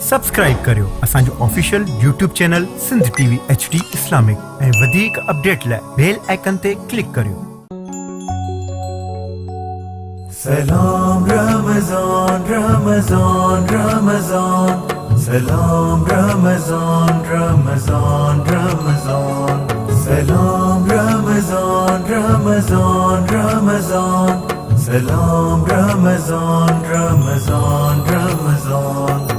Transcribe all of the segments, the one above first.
Subscribe करियो असांजो official YouTube channel Sindh TV HD Islamic ऐं वधीक अपडेट लाइ बेल आइकन ते क्लिक करियो। सलाम रमज़ान रमज़ान रमज़ान, सलाम रमज़ान रमज़ान रमज़ान, सलाम रमज़ान रमज़ान रमज़ान, सलाम रमज़ान रमज़ान रमज़ान।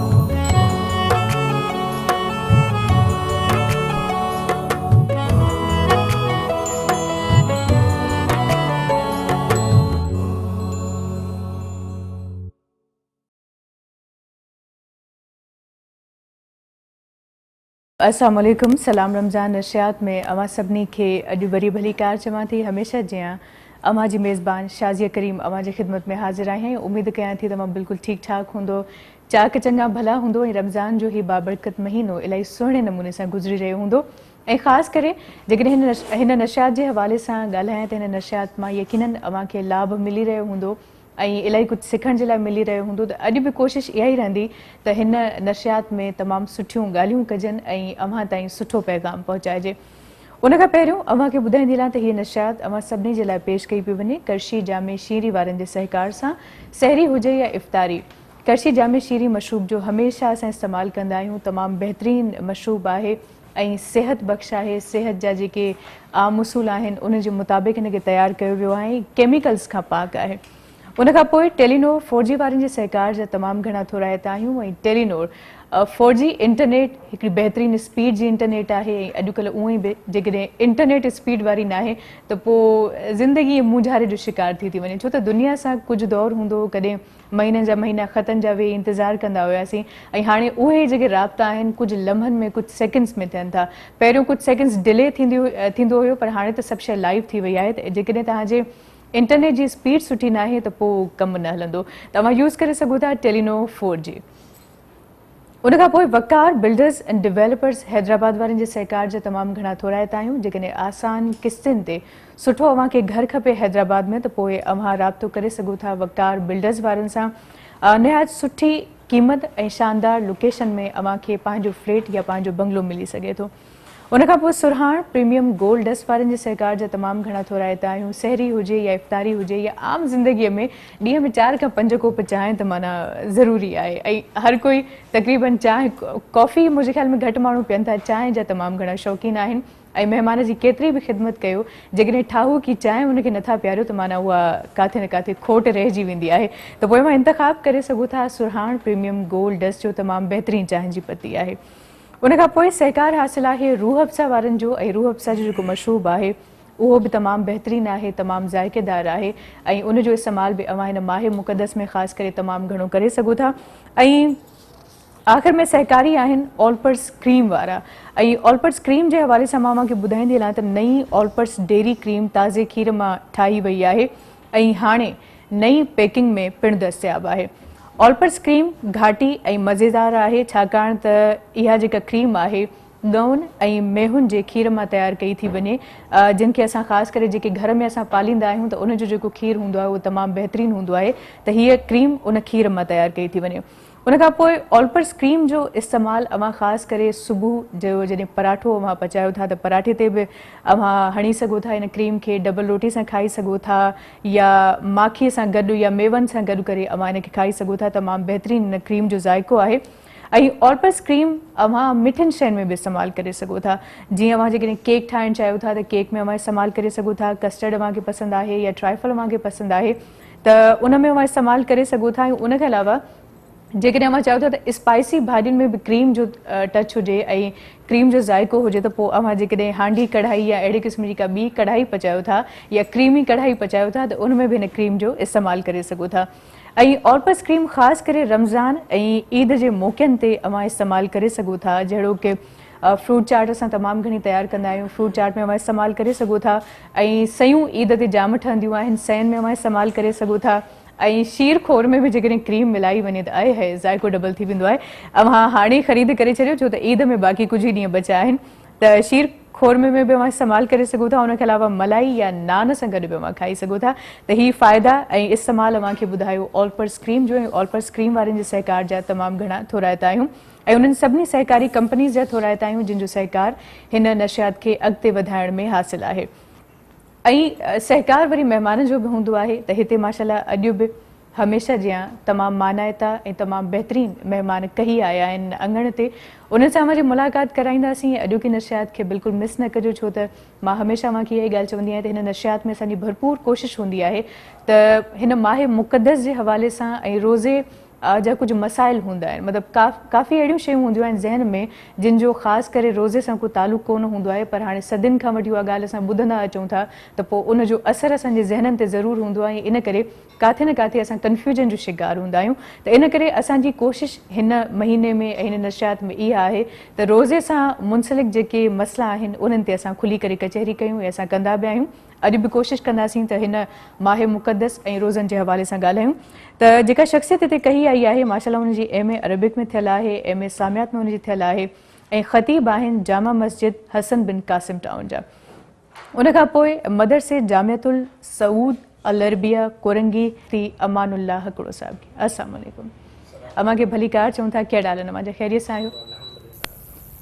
अस्सलाम वालेकुम। सलाम रमज़ान नशियात में अवां सभिनी खे अॼु वरी भली कार चवां थी। हमेशह जियां अवां जी मेज़बान शाज़िया करीम अवां जी ख़िदमत में हाज़िर आहियां। उम्मीद कयां थी तमामु बिल्कुलु ठीक ठाक हूंदो, चाक चङा भला हूंदो ऐं रमज़ान जो ही बाबरकत महीनो इलाही सुहिणे नमूने सां गुज़री रहियो हूंदो। ऐं ख़ासि करे जेकॾहिं हिन नशियात जे हवाले सां ॻाल्हायां त हिन नशियात मां यकीनन अवां खे लाभ मिली रहियो हूंदो ऐं इलाही कुझु सिखण जे लाइ मिली रहियो हूंदो। त अॼु बि कोशिशि इहा ई रहंदी त हिन नशियात में तमामु सुठियूं ॻाल्हियूं कजनि ऐं अव्हां ताईं सुठो पैगाम पहुचाइजे। उनखां पहिरियों अव्हां खे ॿुधाईंदी हलां त हीअ नशियात अव्हां सभिनी जे लाइ पेश कई पई वञे करशी जामे शीरी वारनि जे सहकार सां। सहरी हुजे या इफ़्तारी, करशी जामे शीरी मशरूब जो हमेशह असां इस्तेमालु कंदा आहियूं। तमामु बहितरीनु मशरूब आहे ऐं सेहत बख़्श आहे। सेहत जा जेके आम उसूल आहिनि उन जे मुताबिक़ हिन खे तयारु कयो वियो आहे ऐं केमिकल्स खां पाक आहे। उनखां पोइ टेलीनोर 4G वारनि जे सहकार जा तमामु घणा थोराइता आहियूं ऐं टेलीनोर 4G इंटरनेट हिकिड़ी बहितरीनु स्पीड जी इंटरनेट आहे ऐं अॼुकल्ह उअं ई बि जेकॾहिं इंटरनेट स्पीड वारी नाहे त पोइ ज़िंदगी मुंझारे जो शिकार थी वञे। छो त दुनिया सां कुझु दौरु हूंदो, कॾहिं महीननि जा महीना ख़तनि जा वेही इंतज़ारु कंदा हुआसीं ऐं हाणे उहे जेके राब्ता आहिनि कुझु लम्हनि में कुझु सेकेंड्स में थियनि था। पहिरियों कुझु सेकेंड्स डिले थींदो हुयो पर हाणे त सभु शइ लाइव थी वई आहे। त जेकॾहिं तव्हांजे इंटरनेट जी स्पीड सुठी न आहे त पोइ कमु न हलंदो। तव्हां यूज़ करे सघो था टेलीनोर 4G। उनखां पोइ वकार बिल्डर्स एंड डेवलपर्स हैदराबाद वारनि जे सहकार जा तमामु घणा थोराइता आहियूं। जेकॾहिं आसान किस्तनि ते सुठो अव्हां खे घरु खपे हैदराबाद में त पोइ अव्हां राब्तो करे सघो था वकार बिल्डर्स वारनि सां। निहायत सुठी क़ीमत ऐं शानदार लोकेशन में अव्हां खे पंहिंजो फ्लैट या पंहिंजो बंगलो मिली सघे थो। उनखां पोइ सुरहाण प्रीमियम गोल्ड डस्ट वारनि जे सहकार जा तमामु घणा थोराइता आहियूं। सहरी हुजे या इफ़्तारी हुजे या आम ज़िंदगीअ में ॾींहं में 4 खां 5 कोप चांहि त माना ज़रूरी आहे ऐं हर कोई तक़रीबन चांहि कॉफ़ी मुंहिंजे ख़्याल में घटि माण्हू पीअनि था, चांहि जा तमामु घणा शौक़ीन आहिनि ऐं महिमान जी केतिरी बि ख़िदमत कयो जेकॾहिं ठाहू की चांहि उनखे नथा पियारियो त माना उहा किथे न किथे खोट रहिजी वेंदी आहे। त पोइ मां इंतख़ाब करे सघो था सुरहाण प्रीमियम गोल्ड डस्ट जो तमामु बहितरीनु चांहि जी पती आहे। उनखां पोइ सहकार हासिलु आहे रूह अफ़ज़ा वारनि जो ऐं रूह अफ़ज़ा जो जेको मशरूब आहे उहो बि तमामु बहितरीनु आहे, तमामु ज़ाइक़ेदार आहे ऐं उनजो इस्तेमालु बि अव्हां हिन माह मुक़दस में ख़ासि करे तमामु घणो करे सघो था। ऐं आख़िर में सहकारी आहिनि ऑलपर्स क्रीम वारा ऐं ऑलपर्स क्रीम जे हवाले सां मां खे ॿुधाईंदी हलां त नई ऑलपर्स डेयरी क्रीम ताज़े खीर मां ठाही वई आहे ऐं हाणे नई पैकिंग में पिणु दस्तियाबु आहे। ऑलपर्स क्रीम घाटी ऐं मज़ेदार आहे छाकाणि त इहा जेका क्रीम आहे गउनि ऐं मेहुनि जे खीर मां तयारु कई थी वञे, जिन खे असां ख़ासि करे जेके घर में असां पालींदा आहियूं त उनजो जेको खीर हूंदो आहे उहो तमामु बहितरीनु हूंदो आहे त हीअ क्रीम उन खीर मां तयारु कई थी वञे। उनखां पोइ ऑलपर्स क्रीम जो इस्तेमालु अव्हां ख़ासि करे सुबुह जो जॾहिं पराठो अव्हां पचायो था त पराठे ते बि अव्हां हणी सघो था। हिन क्रीम खे डबल रोटी सां खाई सघो था या माखीअ सां गॾु या मेवनि सां गॾु करे अव्हां हिन खे खाई सघो था। तमामु बहितरीनु हिन क्रीम जो ज़ाइक़ो आहे ऐं ऑलपर्स क्रीम अव्हां मिठनि शयुनि में बि इस्तेमालु करे सघो था। जीअं अव्हां जेकॾहिं केक ठाहिणु चाहियो था त केक में अव्हां इस्तेमालु करे सघो था। कस्टर्ड अव्हां खे पसंदि आहे या ट्राइफल अव्हां खे पसंदि आहे त उन में अव्हां इस्तेमालु करे सघो था। ऐं उनखे अलावा जेकॾहिं अव्हां चाहियो था त स्पाइसी भाॼियुनि में बि क्रीम जो टच हुजे ऐं क्रीम जो ज़ाइक़ो हुजे त पोइ अव्हां जेकॾहिं हांडी कढ़ाई या अहिड़े क़िस्म जी का ॿी कढ़ाई पचायो था या क्रीमी कढ़ाई पचायो था त उन में बि हिन क्रीम जो इस्तेमालु करे सघो था। ऐं ऑलपर्स क्रीम ख़ासि करे रमज़ान ऐं ईद जे मौक़नि ते अव्हां इस्तेमालु करे सघो था। जहिड़ो की फ्रूट चाट असां तमामु घणी तयारु कंदा आहियूं, फ्रूट चाट में अव्हां इस्तेमालु करे सघो था ऐं सयूं ईद ते जाम ठहंदियूं आहिनि, सयुनि में अव्हां इस्तेमालु करे सघो था ऐं शीर खोर में बि जेकॾहिं क्रीम मिलाई वञे त आहे ज़ाइक़ो डबल थी वेंदो आहे। अव्हां हाणे ख़रीद करे छॾियो छो त ईद में बाक़ी कुझु ई ॾींहं बचिया आहिनि त शीर खोरमे में भी अवां इस्तेमाल करे सघो था, उनखे अलावा मलाई या नान सां गॾु बि अवां खाई सघो था। त ही फ़ाइदा ऐं इस्तेमाल अवां खे ॿुधायो ऑलपर्स क्रीम जो, ऐं ऑलपर्स क्रीम वारनि जे सहकार जा तमामु घणा थोराइता आहियूं ऐं उन्हनि सभिनी सहकारी कंपनीज़ जा थोराइता आहियूं जिन जो सहकार हिन नशियात खे अॻिते वधाइण में हासिलु आहे। ऐं सहकार वरी महिमाननि जो बि हूंदो आहे त हिते माशाल्लाह अॼु बि हमेशह जीअं तमामु मानाइता ऐं तमामु बहितरीन महिमान कही आया आहिनि अङण ते, उन्हनि सां अवांजी मुलाक़ात कराईंदासीं। अॼोकी नशियात खे बिल्कुलु मिस न कजो, छो त मां हमेशह अवांखे इहा ई ॻाल्हि चवंदी आहियां त हिन नशियात में असांजी भरपूर कोशिशि हूंदी आहे त हिन माहे मुक़दस जे हवाले सां ऐं रोज़े जा कुझु मसाइल हूंदा आहिनि, मतिलबु काफ़ी अहिड़ियूं शयूं हूंदियूं आहिनि ज़हन में जिन जो ख़ासि करे रोज़े सां को तालुक़ु कोन हूंदो आहे, पर हाणे सदियुनि खां वठी उहा ॻाल्हि असां ॿुधंदा अचूं था त पोइ उन जो असरु असांजे ज़हननि ते ज़रूरु हूंदो आहे। इन करे किथे न किथे असां कन्फ्यूजन जो शिकार हूंदा आहियूं। त इन करे असांजी कोशिशि हिन महीने में ऐं हिन नशियात में इहा आहे त रोज़े सां मुंसलिक जेके मसइला आहिनि उन्हनि ते असां खुली करे कचहरी कयूं ऐं असां कंदा बि आहियूं। अॼु बि कोशिशि कंदासीं त हिन माहे मुक़दस ऐं रोज़नि जे हवाले सां ॻाल्हायूं। त जेका शख़्सियत हिते कही आई आहे माशाल्लाह उनजी MA अरबिक में थियल आहे, MA इस्लामियात में उनजी थियल आहे ऐं ख़तीब आहिनि जामा मस्जिद हसन बिन कासिम टाउन जा। उनखां पोइ मदरसे जामियतुल सऊद अल अरबिया कोरंगी थी अमानुल्लाह हकड़ो साहिब खे अस्सलाम वालेकुम। अमां खे भली कार चऊं था, कहिड़ा हाल आहिनि? अमां जा ख़ैरियत सां आहियो?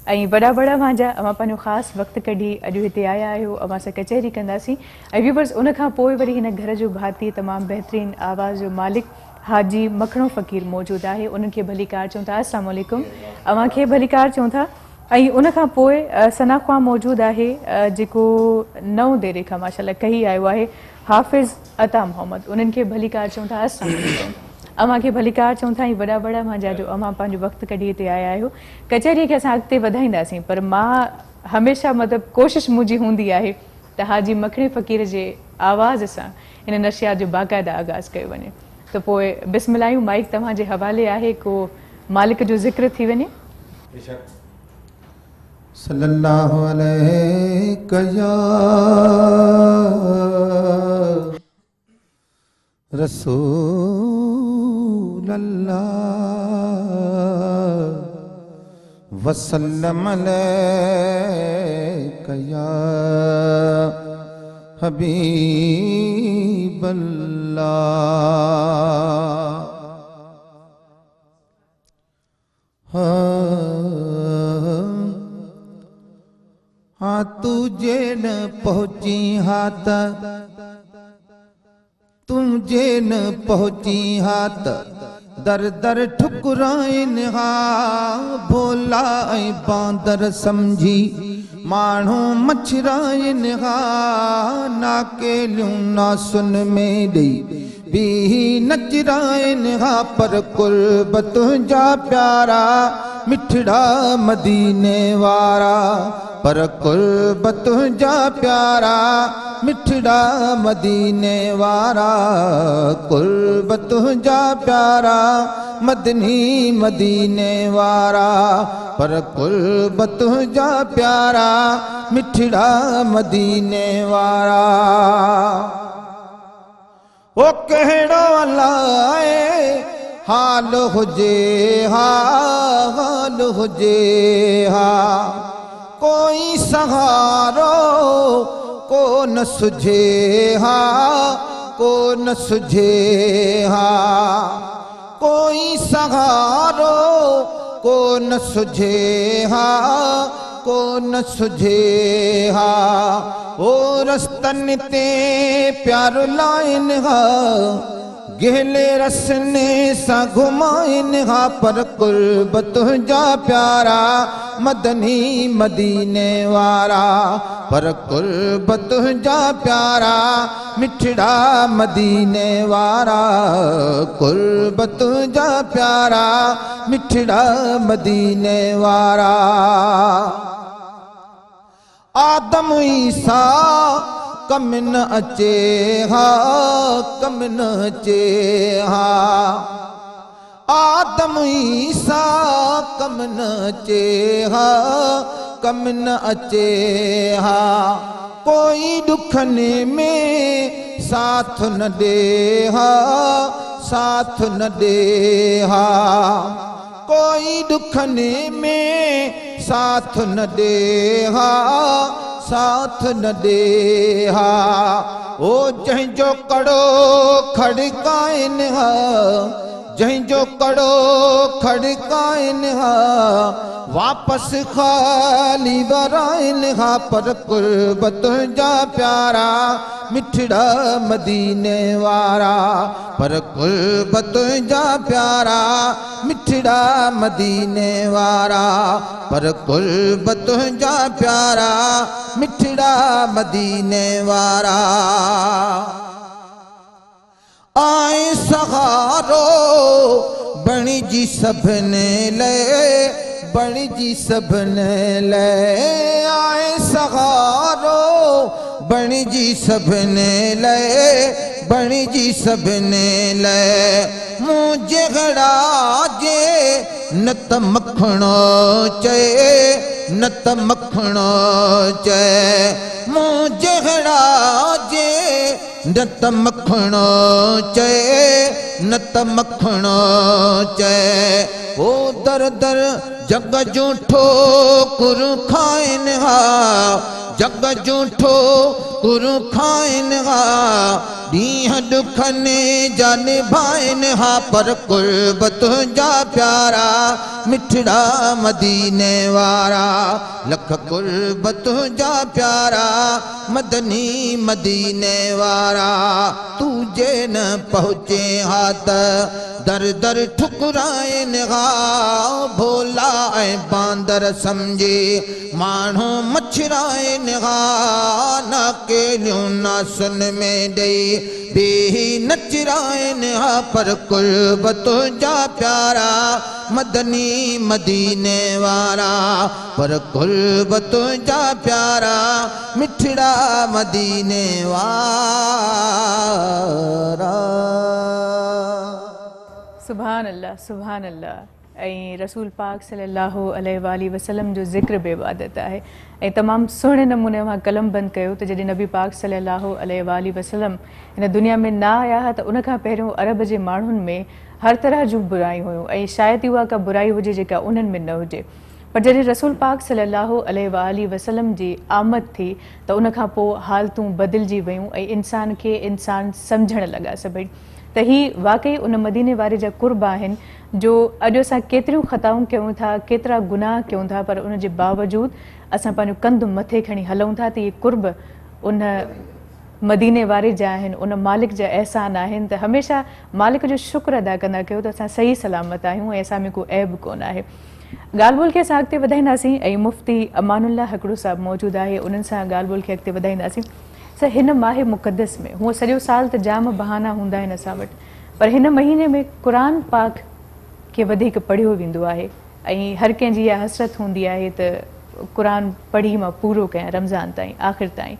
ऐं वॾा वॾा मुंहिंजा अवां पंहिंजो ख़ासि वक़्तु कढी अॼु हिते आया आहियो, अवां सां कचहरी कंदासीं। ऐं व्यूवर्स उनखां पोइ वरी हिन घर जो भाती तमामु बहितरीन आवाज़ जो मालिक हाजी मखणो फ़कीर मौजूदु आहे, उन्हनि खे भली कार चऊं था। अस्सलाम वालेकुम। अवां खे भली कार चऊं था। ऐं उनखां पोइ सना ख़्वां मौजूदु आहे जेको नओं देरे खां माशाल्लाह कही आयो आहे हाफ़िज़ अता मोहम्मद, उन्हनि खे भली कार चऊं था। अस्सलाम वालेकुम। अवां खे भली कार चऊं था। ऐं वॾा वॾा मुंहिंजा जो अवां पंहिंजो वक़्तु कढी हिते आया आहियो, कचहरीअ खे असां अॻिते वधाईंदासीं, पर मां हमेशह मतिलबु कोशिशि मुंहिंजी हूंदी आहे त हाजी मखणे फ़कीर जे आवाज़ सां हिन नशियात जो बाक़ाइदा आगाज़ कयो वञे। त पोइ बिस्मिल्लाह, माइक तव्हांजे हवाले आहे, को मालिक जो ज़िक्र थी वञे। सल्लल्लाहु अलैहि या रसूल अल्लाह वसल्लम अलैका या हबीब अल्लाह। हाँ तुझे न पहुँची हाथ, तुझे न पहुँची हाथ दर दर ठुकराइन हा, भोला ऐं बांदर समझी माण्हू मछराइन हा, नाकेलियूं नासुन में ॾेई भी नचराइन हा, पर कुर्ब तुंहिंजा प्यारा मिठड़ा मदीने वारा, पर कुर्ब तुंहिंजा प्यारा मिठड़ा मदीने वारा, कुर्ब तुंहिंजा प्यारा मदनी मदीने वारा, पर कुर्ब तुंहिंजा प्यारा मिठड़ा मदीने वारा। ओ कहिड़ो अलाए हाल हुजे हा, हाल हुजे हा, कोई सहारो को न सुझे हा, को न सुझे हा, कोई सहारो को न सुझे हा, को न सुझे हा, ओ रस्तन ते प्यारो लाइन हा, गहले रसने सा घुमाइन हा, पर कुर्ब तुंहिंजा प्यारा मदनी मदीने वारा, पर कुर्ब तुंहिंजा प्यारा मिठड़ा मदीने वारा, कुर्ब तुंहिंजा प्यारा मिठड़ा मदीने वारा। आदम ईसा कम न अचे हा, कम न अचे हा, आदम ईसा कम न अचे हा, कम न अचे हा, कोई दुखने में साथ न दे हा, साथ न दे हा, कोई दुखने में साथ न दे हा, साथ न दे हा। ओ जंहिंजो कड़ो खड़काइन हा, जंहिंजो कड़ो खड़काइन हा, वापस खाली वराइन हा। पर कुर्ब तुंहिंजा प्यारा मिठड़ा मदीने वारा, पर कुर्ब तुंहिंजा प्यारा मिठड़ा मदीने वारा, पर कुर्ब तुंहिंजा प्यारा मिठड़ा मदीने वारा। आए सहारो बणी जी सबने ले, बणी जी सबने ले, आए सहारो बणी जी सबने ले, बणी जी सबने ले। मुझे घड़ा जे न त मखणो चए, न त मखणो चए, मुझे घड़ा जे न त मखणो चए, न त मखणो चए। ओ दर दर जग जूं ठोकुर खाइन हा, जग जूं ठोकुर खाइन हा, ॾींहं ॾुखने जा निभाइन हा। पर कुर्ब तुंहिंजा प्यारा मिठड़ा मदीने वारा, लख कुर्ब तुंहिंजा प्यारा मदनी मदीने वारा। तुझे न पहुँचे हा त दर दर ठुकराइन हा, भोला ऐं बांदर समझे माण्हू मछराइन हा। न केलियूं नासन में ॾेई बेही नचराइन हा। पर कुर्ब तुंहिंजा प्यारा मदनी मदीने वारा, पर कुर्ब तुंहिंजा प्यारा मिठड़ा मदीने वारा। सुभान अल्लाह, सुभान अल्लाह। ऐं रसूल पाक सल्लल्लाहु अलैहि वसल्लम जो ज़िक्र बि इबादत आहे। ऐं तमामु सुहिणे नमूने मां कलम बंदि कयो त जॾहिं नबी पाक सल्लल्लाहु अलैहि वसल्लम हिन दुनिया में न आया हुआ त उनखां पहिरियों अरब जे माण्हुनि में हर तरह जूं बुरायूं हुयूं ऐं शायदि उहा का बुराई हुजे जेका उन्हनि में न हुजे। पर जॾहिं रसूल पाक सल्लल्लाहु अलैहि वसल्लम जी आमद थी त उनखां पोइ हालतूं बदिलजी वियूं ऐं इंसान खे इंसान सम्झणु लॻा सभई त ही वाकई उन मदीने वारे जा कुर्ब आहिनि जो अॼु असां केतिरियूं ख़ताऊं कयूं था, केतिरा गुनाह कयूं था, पर उन जे बावजूदि असां पंहिंजो कंधु मथे खणी हलूं था त इहे कुर्ब उन मदीने वारे जा आहिनि, उन मालिक जा अहसान आहिनि। त हमेशह मालिक जो शुक्र अदा कंदा कयो त असां सही सलामत आहियूं ऐं असां में को ऐब कोन आहे। ॻाल्हि ॿोल खे असां अॻिते वधाईंदासीं ऐं मुफ़्ती अमानुल्लाह हिकिड़ो साहिबु मौजूदु आहे, उन्हनि सां ॻाल्हि ॿोल खे अॻिते वधाईंदासीं। सर, हिन माह मुक़दस में हूअं सॼो साल त जाम बहाना हूंदा आहिनि असां वटि, पर हिन महीने में क़ुरान पाक खे वधीक पढ़ियो वेंदो आहे ऐं हर कंहिंजी इहा हसरत हूंदी आहे त क़ुरान पढ़ी मां पूरो कयां रमज़ान ताईं, आख़िर ताईं।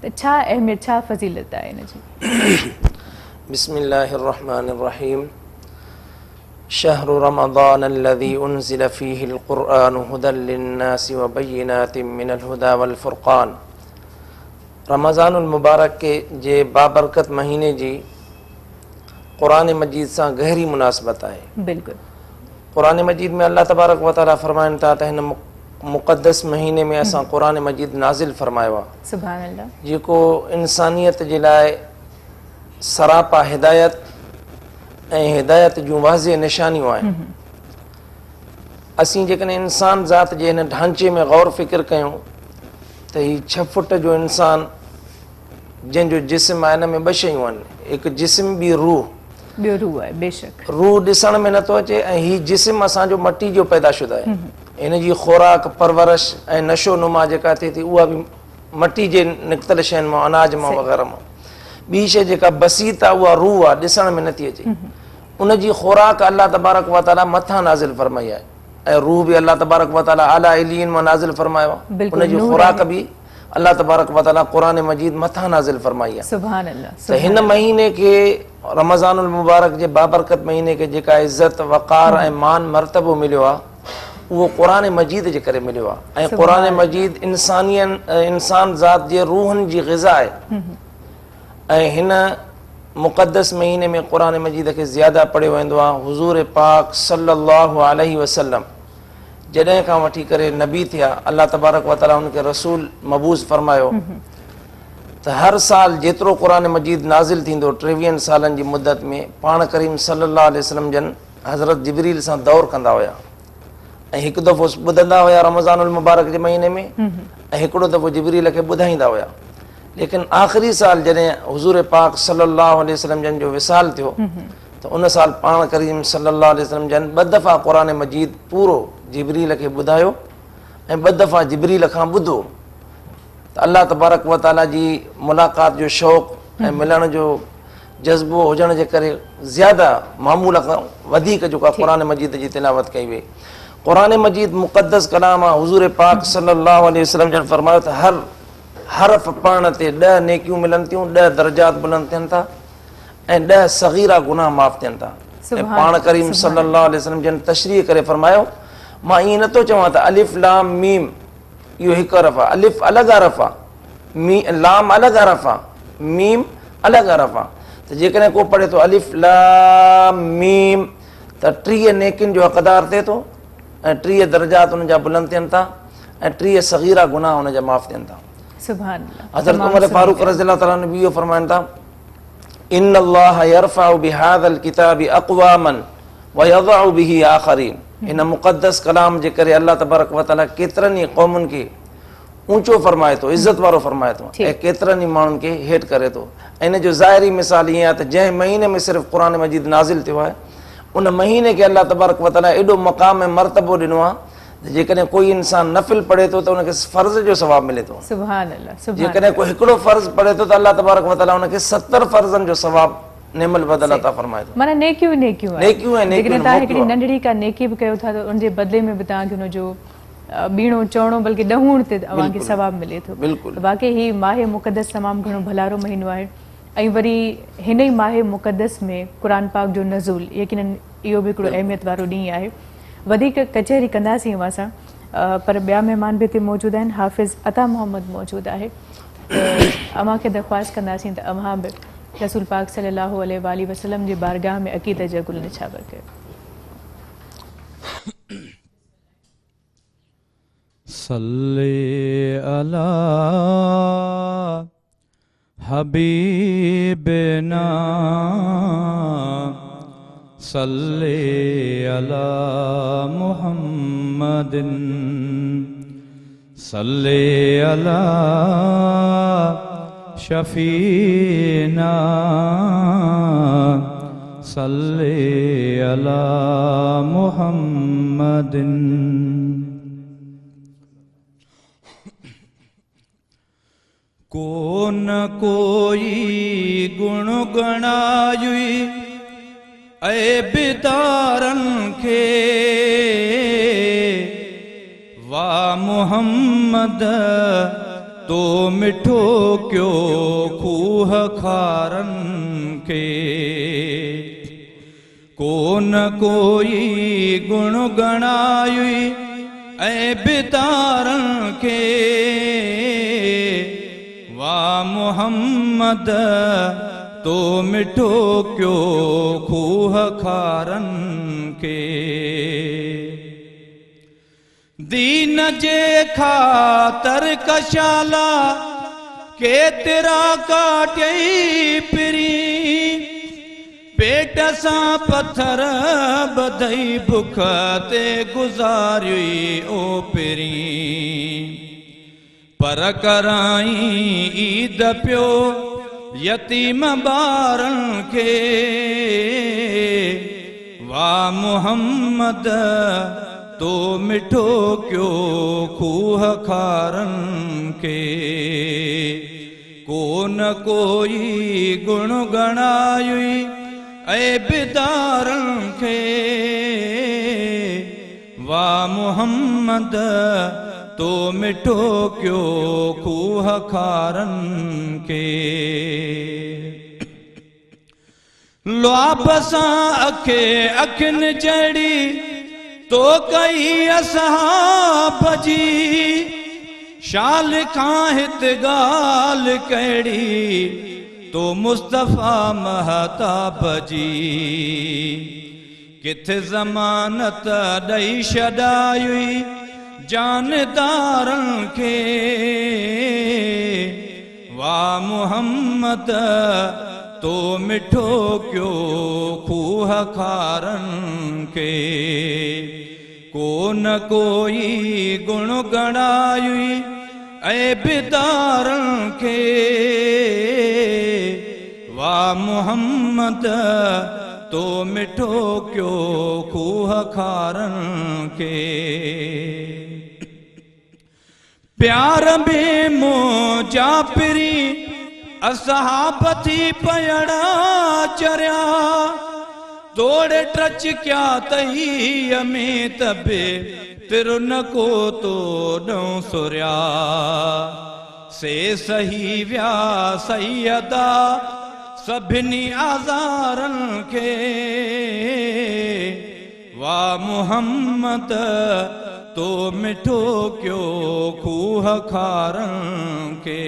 त छा अहमियत, छा फ़ज़ीलत आहे हिन जी? बिस्मिल्लाहिर्रहमानिर्रहीम। शहरु रमज़ान अल्लज़ी उन्ज़िल फ़ीहिल क़ुरआनु हुदल लिन्नासि व बय्यिनातिम मिनल हुदा वल फ़ुरक़ान। रमज़ानुल मुबारक के जे बाबरकत महीने जी क़ुरान मजीद सां गहरी मुनासिबत आहे। बिल्कुलु। क़ुरान मजीद में अल्लाह तबारक व तआला फरमाइनि था त हिन मुक़द्दस महीने में असां क़ुरान मजीद नाज़िल फरमायो आहे, सुभान अल्लाह, जेको इंसानियत जे लाइ सरापा हिदायत ऐं हिदायत जूं वाज़े निशानियूं आहिनि। असीं जेकॾहिं इंसान ज़ात जे हिन ढांचे में गौर फ़िक्र कयूं त ही 6 फुट जो इंसान जंहिंजो जिस्म आहे, हिन में 2 शयूं आहिनि, हिकु जिस्म ॿी रूह। ॿियो रूह आहे, बेशक। रूह ॾिसण में नथो अचे ऐं हीउ जिस्म असांजो मटी जो पैदाशुदा आहे। हिन जी ख़ुराक, परवरिश ऐं नशो नुमा जेका थिए थी उहा बि मटी जे निकितल शयुनि मां, अनाज मां वग़ैरह मां। ॿी शइ जेका बसीत आहे उहा रूह आहे, ॾिसण में नथी अचे। उन जी ख़ुराक अल्लाह तबारक व तआला मथां नाज़िल फरमाई आहे ऐं रूह बि अल्लाह तबारक व तआला आला इलीन मां नाज़िल फरमायो आहे। उन जी ख़ुराक बि अल्लाह तबारक व तआला क़ुरान मजीद मथां नाज़िल फरमाई आहे। सुभान अल्लाह। त हिन महीने खे, रमज़ानुल मुबारक जे बाबरकत महीने खे जेका इज़त, वक़ार ऐं मान मर्तबो मिलियो आहे उहो क़ुरान मजीद जे करे मिलियो आहे। ऐं क़ुरान मजीद इंसान ज़ात जे रूहनि जी ग़िज़ा आहे ऐं हिन मुक़द्दस महीने में क़ुरान मजीद खे ज़्यादा पढ़ियो वेंदो आहे। हुज़ूर पाक सल्लल्लाहु अलैहि वसल्लम जॾहिं खां वठी करे नबी थिया, अल्लाह तबारक व तआला उनखे रसूल मबूस फरमायो, त हर साल जेतिरो क़ुरान मजीद नाज़िल थींदो 23 सालनि जी मुद्दत में पाण करीम सल्लल्लाहु अलैहि वसल्लम जन हज़रत जिब्रील सां दौर कंदा हुया ऐं हिकु दफ़ो ॿुधंदा हुया रमज़ानुल मुबारक जे महीने में ऐं हिकिड़ो दफ़ो जिब्रील खे ॿुधाईंदा हुया। लेकिन आख़िरी साल जॾहिं हुज़ूर पाक सल्लल्लाहु अलैहि वसल्लम जन जो विसाल थियो त उन साल पाण करीम सल्लल्लाहु अलैहि वसल्लम जन 2 दफ़ा क़ुरान मजीद पूरो जिब्रील खे ॿुधायो ऐं 2 दफ़ा जिब्रील खां ॿुधो। त अल्लाह तबारक व तआला जी मुलाक़ात जो शौक़ु ऐं मिलण जो जज़्बो हुजण जे करे ज़्यादा मामूल खां वधीक जेका क़ुरान मजीद जी तिलावत कई वई। क़ुरान मजीद मुक़द्दस कलाम आहे। हुज़ूर पाक सल्लल्लाहु अलैहि वसल्लम जन फरमायो त हर हरफ पढ़ण ते 10 नेकियूं मिलनि थियूं, 10 दर्जात बुलंद थियनि था ऐं 10 सग़ीरा गुनाह माफ़ थियनि था। ऐं पाण करीम सल्लल्लाहु अलैहि वसल्लम जन तशरीह करे फरमायो, मां ईअं नथो चवां त अलिफ लाम मीम इहो हिकु हरफ आहे, अलिफ अलॻि हरफ आहे, लाम अलॻि हरफ आहे, मीम अलॻि हरफ आहे। त जेकॾहिं को पढ़े थो अलिफ लाम मीम त 30 नेकियुनि जो हक़दार थिए थो ऐं 30 दर्जात हुन जा बुलंद थियनि था ऐं 30 सग़ीरा गुनाह हुन जा माफ़ थियनि था। सुभान अल्लाह। हज़रत उमर फारूक रज़ियल्लाहु तआला अन्हु इहो फरमाइनि था, इन्न अल्लाह यरफ़उ बिहाज़ल किताबि अक़वामन व यज़उ बिही आख़रीन। इन मुक़द्दस कलाम जे करे अल्लाह तबारक व तआला केतिरनि ई क़ौमुनि खे ऊंचो फरमाए थो, इज़त वारो फरमाए थो ऐं केतिरनि ई माण्हुनि खे हेठि करे थो। ऐं इन जो ज़ाहिरी मिसाल ईअं आहे त जंहिं महीने में सिर्फ़ु क़ुरान मजीद नाज़िल थियो आहे उन महीने खे अल्लाह तबारक व तआला एॾो मक़ाम ऐं मर्तबो ॾिनो आहे त जेकॾहिं कोई इंसान नफ़िल पढ़े थो त उनखे फ़र्ज़ जो सवाबु मिले थो। सुभान अल्लाह। सुभान जेकॾहिं कोई हिकिड़ो फ़र्ज़ पढ़े थो त अल्लाह तबारक व तआला उनखे 70 फ़र्ज़नि जो सवाबु नेमल बदल अता फरमाए थो। माना नेकियूं नेकियूं आहे। नेकियूं ऐं नेकियूं तव्हां हिकिड़ी नंढड़ी का नेकी बि कयो था त उनजे बदिले में बि तव्हांखे उनजो बीणो चवणो बल्कि ॾहूण ते तव्हांखे सवाबु मिले थो। बिल्कुलु। बाक़ी ही माहे मुक़द्दस तमामु घणो भलारो महीनो आहे ऐं वरी हिन ई माहे मुक़द्दस में क़ुरान पाक जो नज़ूल यकीनन इहो बि हिकिड़ो अहमियत वारो ॾींहुं आहे। वधीक कचहरी कंदासीं असां, पर ॿिया महिमान बि हिते मौजूदु आहिनि। हाफ़िज़ अता मोहम्मद मौजूदु आहे। अव्हां खे दरख़्वास्त कंदासीं त अव्हां बि रसूल पाक सल्लल्लाहु अलैहि वसल्लम जी बारगाह में अक़ीदत जा गुल निछावर कयो। सल्ले अला हबीबना सल्ले अला मुहम्मदिन सल्ले अला शफीना सल्ले अला मुहम्मदिन। को न कोई गुण गणायुई ऐबिदारन के वाह मुहम्मद तो मिठो क्यों खूह खारन के। को न कोई गुण गणायुई ऐबिदारन के वाह मुहम्मद तो मिठो क्यों खूह खारन के। दीन जे खातर कशाला के तेरा काटई पिरी पेट सा पत्थर बधई भुख ते गुजारी ओ पिरी पर कराई ईद पियो यतीम बारन के वाह मुहम्मद तो मिठो क्यों खूह खारन के। को न कोई गुण गणायुई ऐबिदारन के वाह मुहम्मद तो मिठो क्यों खूह खारन के। लुआब सां अखे अखिन जड़ी तो कई असहाब जी शाल खां हित गाल कड़ी तो मुस्तफ़ा महताब जी किथे ज़मानत ॾई छॾाई जानदारनि खे वाह मुहम्मद तो मिठो क्यों खूह खारनि खे को न कोई गुण गणाई ऐबिदारनि खे वाह मुहम्मद तो मिठो क्यों खूह खारनि खे प्यार में मोजा पिरी असहाब थी पयड़ा चरिया तोड़े ट्रच क्या तही में तबे तिरु न को तो ॾऊं सुरिया से सही व्या सैयदा सभिनी आज़ारनि खे वाह मुहम्मद तो मिठो क्यों खूह खारनि खे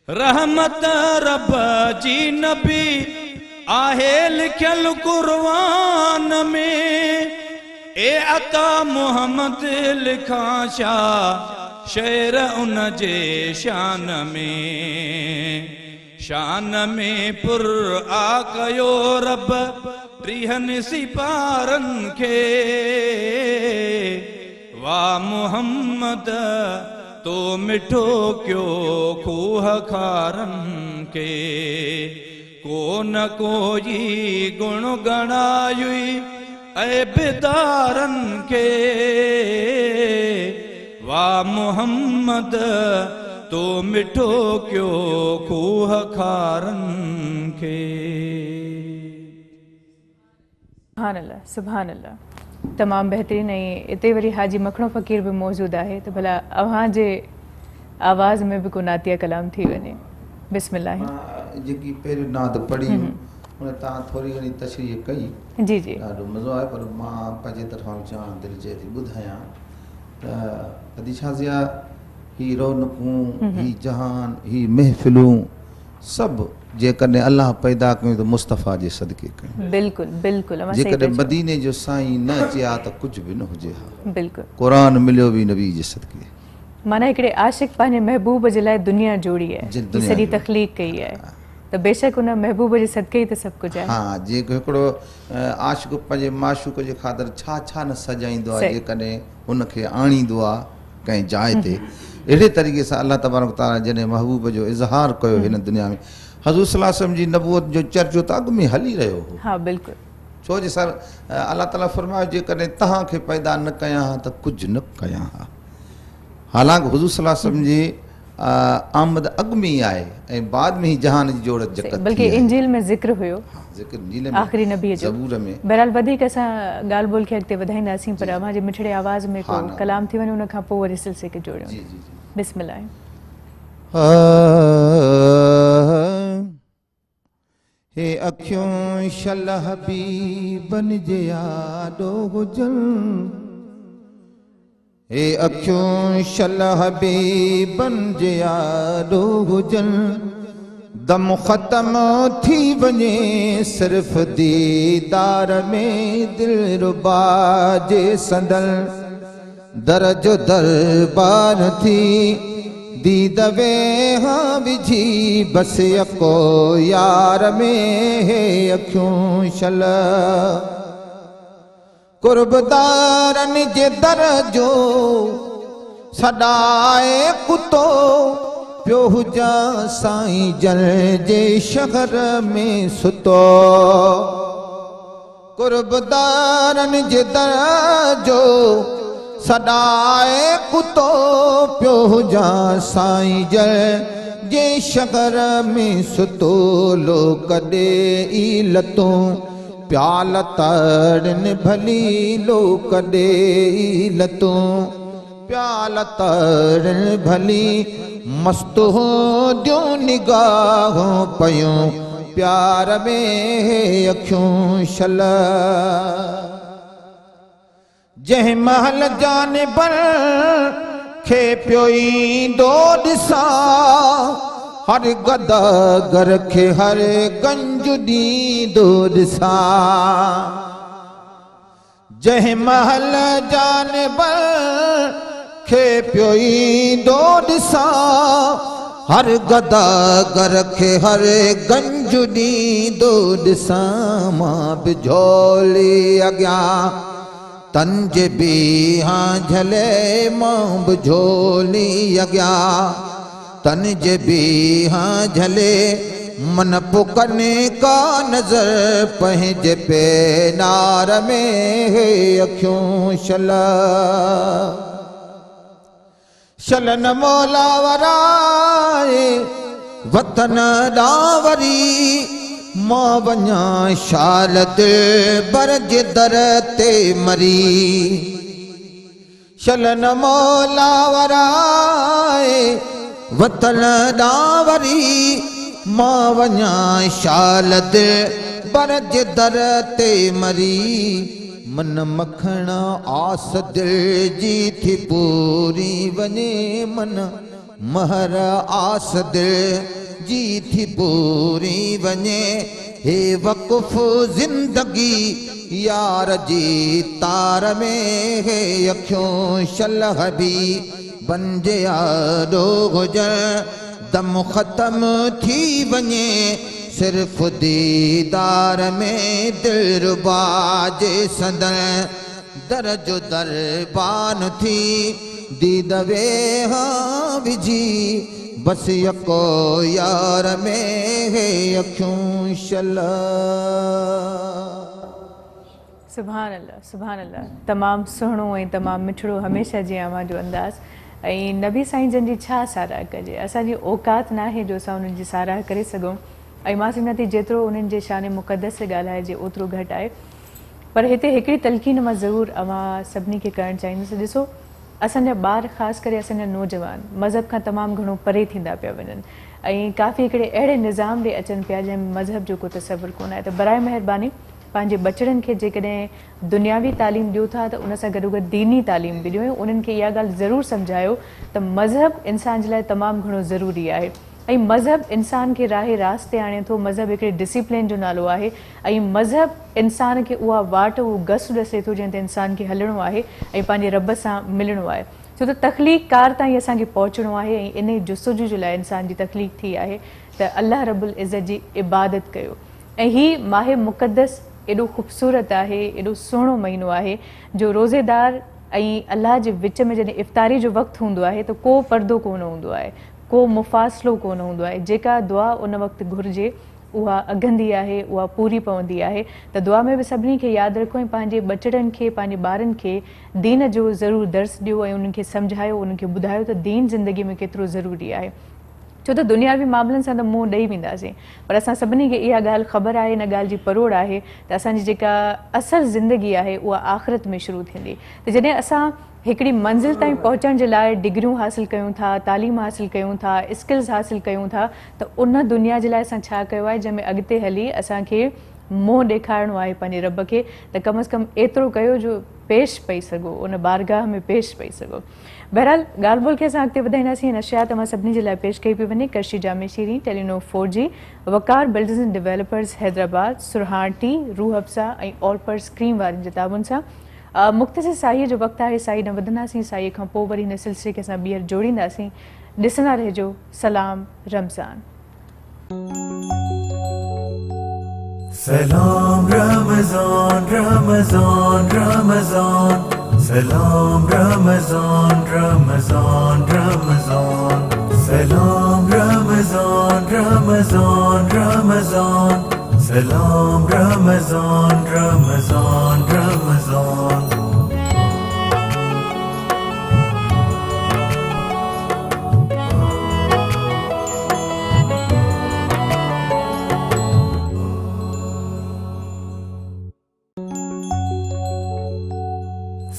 रहमत रब जी नबी आहे लिखियल कुरआन में ए अता मुहम्मद लिखां छा शेर उन जे शान में पुर आ कयो रब टीहनि सिपारनि खे वाह मुहम्मद तो मिठो क्यों खूह खारनि खे को न कोई गुण गणाई ऐबिदारनि खे वाह मुहम्मद तो मिठो क्यों खूह खारनि खे सुभान अल्लाह सुभान अल्लाह तमामु बहितरीन। ऐं हिते वरी हाजी मखणो फ़क़ीर बि मौजूदु आहे त भला अव्हां जे आवाज़ में बि को नातिया कलाम थी वञे। बिस्मिल्लाह। जेकी पहिरियों नाद पढ़ी हुन तव्हां थोरी घणी तशरीह कई जी जी ॾाढो मज़ो आहे पर मां पंहिंजे तरफ़ां चवां दिलि चए थी ॿुधायां त हदीशा ज़िया ही रौनकूं ही जहान ही महफ़िलूं सभु जेकॾहिं अल्लाह पैदा कयूं त मुस्तफ़ा जे सदके कयूं। बिल्कुलु बिल्कुलु जेकॾहिं मदीने जो साईं न चया त कुझु बि न हुजे हा। बिल्कुलु क़ुरान मिलियो बि नबी जे सदके माना हिकिड़े आशिक़ पंहिंजे महबूब जे लाइ दुनिया जोड़ी आहे सॼी तख़लीक़ कई आहे त बेशक उन महबूब जे सदके ई त सभु कुझु आहे। हा जेको हिकिड़ो आशिक़ पंहिंजे माशूक जे ख़ातिर छा छा न सजाईंदो आहे जेकॾहिं हुनखे आणींदो आहे कंहिं जाइ ते अहिड़े तरीक़े सां अल्लाह तबारक ताला जॾहिं महबूब जो इज़हार कयो हिन दुनिया में हज़ूर सल्लल्लाहु अलैहि वसल्लम जी नबूवत जो चर्चो त अॻु में हली रहियो हो। हा बिल्कुलु छो जे सर अल्लाह ताला फरमायो जेकॾहिं तव्हांखे पैदा न कयां हा त कुझु न कयां हा। हालांकि हुज़ूर सल्लल्लाहु अलैहि वसल्लम जी आमद अॻु में ई आहे ऐं बाद में ई जहान जी जोड़त जकत बल्कि इंजील में ज़िक्र हुयो ज़िक्र इंजील में आख़िरी नबी जो ज़बूर में। बहरहाल वधीक असां ॻाल्हि ॿोल खे अॻिते वधाईंदासीं पर अव्हां जे मिठड़े आवाज़ में को कलाम थी वञे उन खां पोइ वरी सिलसिले खे जोड़ियूं। जी जी जी बिस्मिल्लाह। हे अखियों शलह हबीबन जे यादो हुजन हे अखियों शलह हबीबन जे यादो हुजन दम ख़त्म थी वञे सिर्फ़ दीदार में दिल रुबा जे संदल दरजो दरबार थी दीदवे हाँ विझी बस यको यार में है अखियों शला कुर्बदारन जे दर जो सदाए कुतो पियो हुजा साईं जल जे शहर में सुतो कुर्बदारन जे दर जो सदाए कुतो पियो हुजा साईं जल जे शहर में सुतो लो कॾे ई लतूं प्याल तरन भली लो कॾे ई लतूं प्याल तरन भली मस्त हो दियो निगाहों पयूं प्यार में अखियों शला जह महल जाने पर खे पियो ईंदो ॾिसां हर गदागर खे हर गंज ॾींदो ॾिसां जंहिं महल जानवर खे पियो ईंदो ॾिसां हर गदागर खे हर गंज ॾींदो ॾिसां मां बि झोली अॻियां तंज बीहां झले मां बि झोली अॻियां तंज बीहां झले मन पुकने का नज़र पंहिंजे पेनार में हे अखियूं शलन मौला वराए वतन ॾांवरी मां वञां शालत बर जे दर ते मरी शलन मौला वराए वतन ॾांवरी मां वञां शालत बर जे दर ते मरी मन मखण आस दिल जी थी पूरी वञे मन महर आस दिल जी थी पूरी वञे हे वक़ुफ़ ज़िंदगी यार जी तार में हे अखियूं शलह बि बंजे यारो हुजण दम ख़त्म थी वञे सिर्फ़ दीदार में दिलरुबा जे सदन दर जो दरबान थी दीद वेहां विझी बस यको यार में हे अखियूं शला सुभान अल्लाह तमामु सुहिणो ऐं तमामु मिठड़ो हमेशह जी अवां जो अंदाज़ ऐं नबी साईं जन जी छा साराह कजे असांजी औकात न आहे जो असां उन्हनि जी साराह करे सघूं ऐं मां सम्झां थी जेतिरो उन्हनि जे शान मुक़दस से ॻाल्हाइजे ओतिरो घटि आहे पर हिते हिकिड़ी तलक़ीन मां ज़रूरु अवां सभिनी खे करणु चाहींदुसि ॾिसो असांजा ॿार ख़ासि करे असांजा नौजवान मज़हब खां तमामु घणो परे थींदा पिया वञनि ऐं काफ़ी हिकिड़े अहिड़े निज़ाम ॾे अचनि पिया जंहिंमें मज़हब जो को तसवुरु कोन आहे त बराए महिरबानी पंहिंजे बचड़नि खे जेकॾहिं दुनियावी तालीम ॾियो था त उन सां गॾोगॾु दीनी तालीम बि ॾियो उन्हनि खे इहा ॻाल्हि ज़रूरु सम्झायो त मज़हब इंसान जे लाइ तमामु घणो ज़रूरी आहे ऐं मज़हब इंसान खे राहे रास्ते आणे थो मज़हब हिकिड़े डिसिप्लिन जो नालो आहे ऐं मज़हब इंसान खे उहा वाट उहो गसु ॾसे थो जंहिं ते इंसान खे हलणो आहे ऐं पंहिंजे रब सां मिलणो आहे छो त तख़लीक़ कार ताईं असांखे पहुचणो आहे ऐं इन जुस्तजू जे लाइ इंसान जी तख़लीक़ थी आहे त अल्लाह रब्बुल इज़्ज़त जी इबादत कयो ऐं हीअ माहे मुक़दस एॾो ख़ूबसूरत आहे एॾो सुहिणो महीनो आहे जो रोज़ेदार ऐं अल्लाह जे विच में जॾहिं इफ़्तारी जो वक़्तु हूंदो आहे त को पर्दो कोन हूंदो आहे को मुफ़ासिलो कोन हूंदो आहे जेका दुआ उन वक़्तु घुरिजे उहा अघंदी आहे उहा पूरी पवंदी आहे त दुआ में बि सभिनी खे यादि रखो ऐं पंहिंजे बचड़नि खे पंहिंजे ॿारनि खे दीन जो ज़रूरु दर्स ॾियो ऐं उन्हनि खे सम्झायो उन्हनि खे ॿुधायो त दीन ज़िंदगी में केतिरो ज़रूरी आहे छो त दुनियावी मामलनि सां त मुंहुं ॾेई वेंदासीं पर असां सभिनी खे इहा ॻाल्हि ख़बर आहे इन ॻाल्हि जी परोड़ आहे त असांजी जेका असुलु ज़िंदगी आहे उहा आख़िरत में शुरू थींदी त जॾहिं असां हिकिड़ी मंज़िल ताईं पहुचण जे लाइ डिग्रियूं हासिलु कयूं था तालीम हासिलु कयूं था स्किल्स हासिलु कयूं था त उन दुनिया जे लाइ असां छा कयो आहे जंहिंमें अॻिते हली असांखे मुंहुं ॾेखारिणो आहे पंहिंजे रब खे त कम अज़ कम एतिरो कयो जो पेश पई सघो उन बारगाह में पेश पई सघो बहरहाल ॻाल्हि ॿोल खे असां अॻिते वधाईंदासीं हिन नशियात मां सभिनी जे लाइ पेश कई पई वञे कर्शी जामे शीरी Telenor 4G Waqar builders and developers Hyderabad Surhan tea Rooh Afza ऐं ऑलपर्स क्रीम वारनि जे ताबुन सां मुख़्तसिर साईअ जो वक़्तु आहे साई न वधंदासीं साईअ खां पोइ वरी हिन सिलसिले खे असां ॿीहर जोड़ींदासीं ॾिसंदा रहिजो सलाम रमज़ान सलाम रमज़ान रमज़ान रमज़ान सलाम रमज़ान रमज़ान रमज़ान सलाम रमज़ान रमज़ान रमज़ान सलाम रमज़ान रमज़ान रमज़ान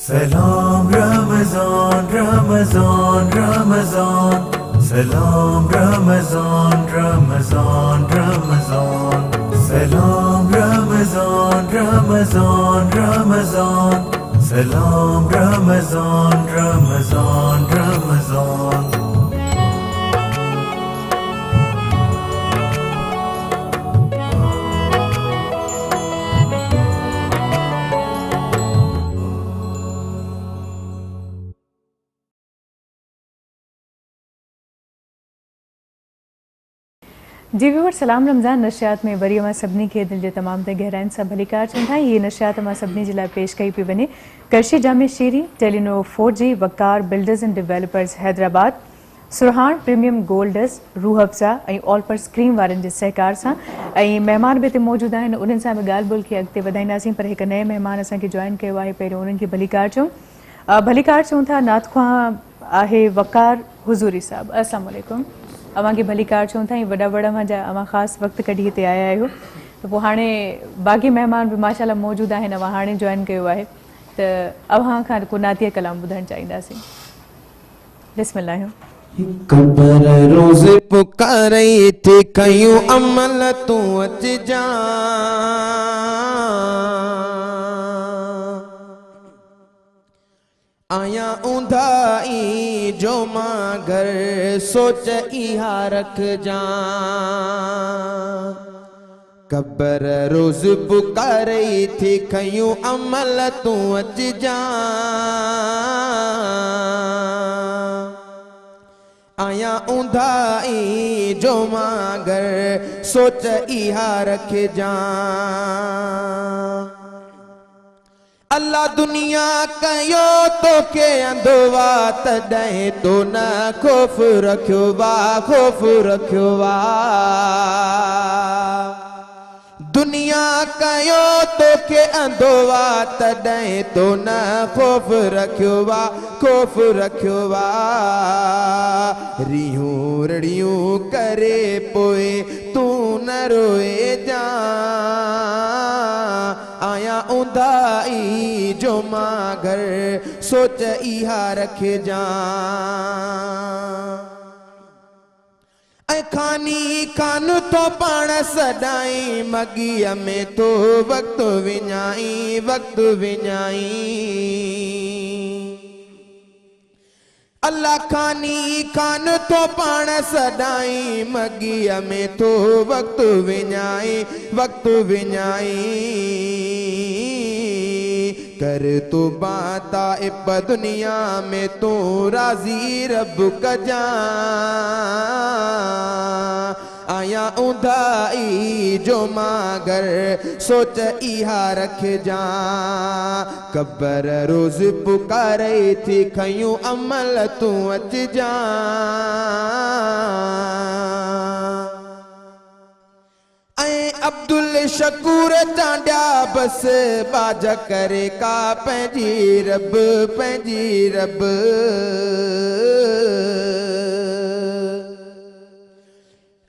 सलाम रमज़ान रमज़ान रमज़ान सलाम रमज़ान रमज़ान रमज़ान सलाम Ramzan Ramzan Ramzan Salam Ramazan, Ramazan, Ramazan. जी व्यूअर सलाम रमज़ान नशियात में वरी अमां सभिनी खे दिलि जे तमाम ते गहराइनि सां भलीकार चवंदा आहियूं। ये नशियात अमां सभिनी जे लाइ पेश कई पई वञे करशी जामे शीरी, Telenor 4G, Waqar builders and developers Hyderabad, Surhan premium golds, Rooh Afza ऐं ऑलपर्स क्रीम वारनि जे सहकार सां ऐं महिमान बि हिते मौजूदु आहिनि। उन्हनि सां बि ॻाल्हि ॿोल खे अॻिते वधाईंदासीं, पर हिकु नए महिमान असांखे जॉइन कयो आहे। पहिरियों उन्हनि खे भलीकार चऊं। भलीकार चऊं था। नात खां आहे वकार हुज़ूरी साहब, अस्सलाम वालेकुम। अवां खे भलीकार चऊं था। वॾा वॾा मुंहिंजा अवां ख़ासि वक़्तु कढी हिते आया आहियो, त पोइ हाणे बाक़ी महिमान बि माशाल्लाह मौजूदु आहिनि। अवां हाणे जॉइन कयो आहे, त अवां खां को नातिया कलाम ॿुधणु चाहींदासीं। बिस्मिल्लाह। कबर रोज़ पुकारई थी कयूं अमल तूं अच जा, आया ऊंधाई जो मां घर सोच इहा रख जा। कबर रोज़ पुकारई थी कयूं अमल तूं अच जा, आया ऊंधाई जो मां घर सोच इहा रख जा। अल्लाह दुनिया कयो तो के अंधवा तॾहिं तो न ख़ौफ़ रखियो वा, ख़ौफ़ रखियो वा। दुनिया कयो तो के अंधवा तॾहिं तो न ख़ौफ़ रखियो वा, ख़ौफ़ रखियो वा। रियूं रड़ियूं करे पोए तू न रोए जा, आया ऊंधाई जो मां घर सोच इहा रख जा। ऐं खानी कान तो पाण सदाई मगीअ में तो वक़्तु विञाई, वक़्तु विञाई। अल्लाह खानी कान तो पाण सदाई मगीअ में तो वक़्तु विञाई, वक़्तु विञाई। कर तू बाता इब दुनिया में तू राज़ी रब कजा, आया ऊंधाई जो मां घर सोच इहा रख जा। कबर रोज़ पुकारई थी कयूं अमल तू अच जा, ऐं अब्दुल शकूर चांडिया बस बाज करे का पंहिंजी रब, पंहिंजी रब।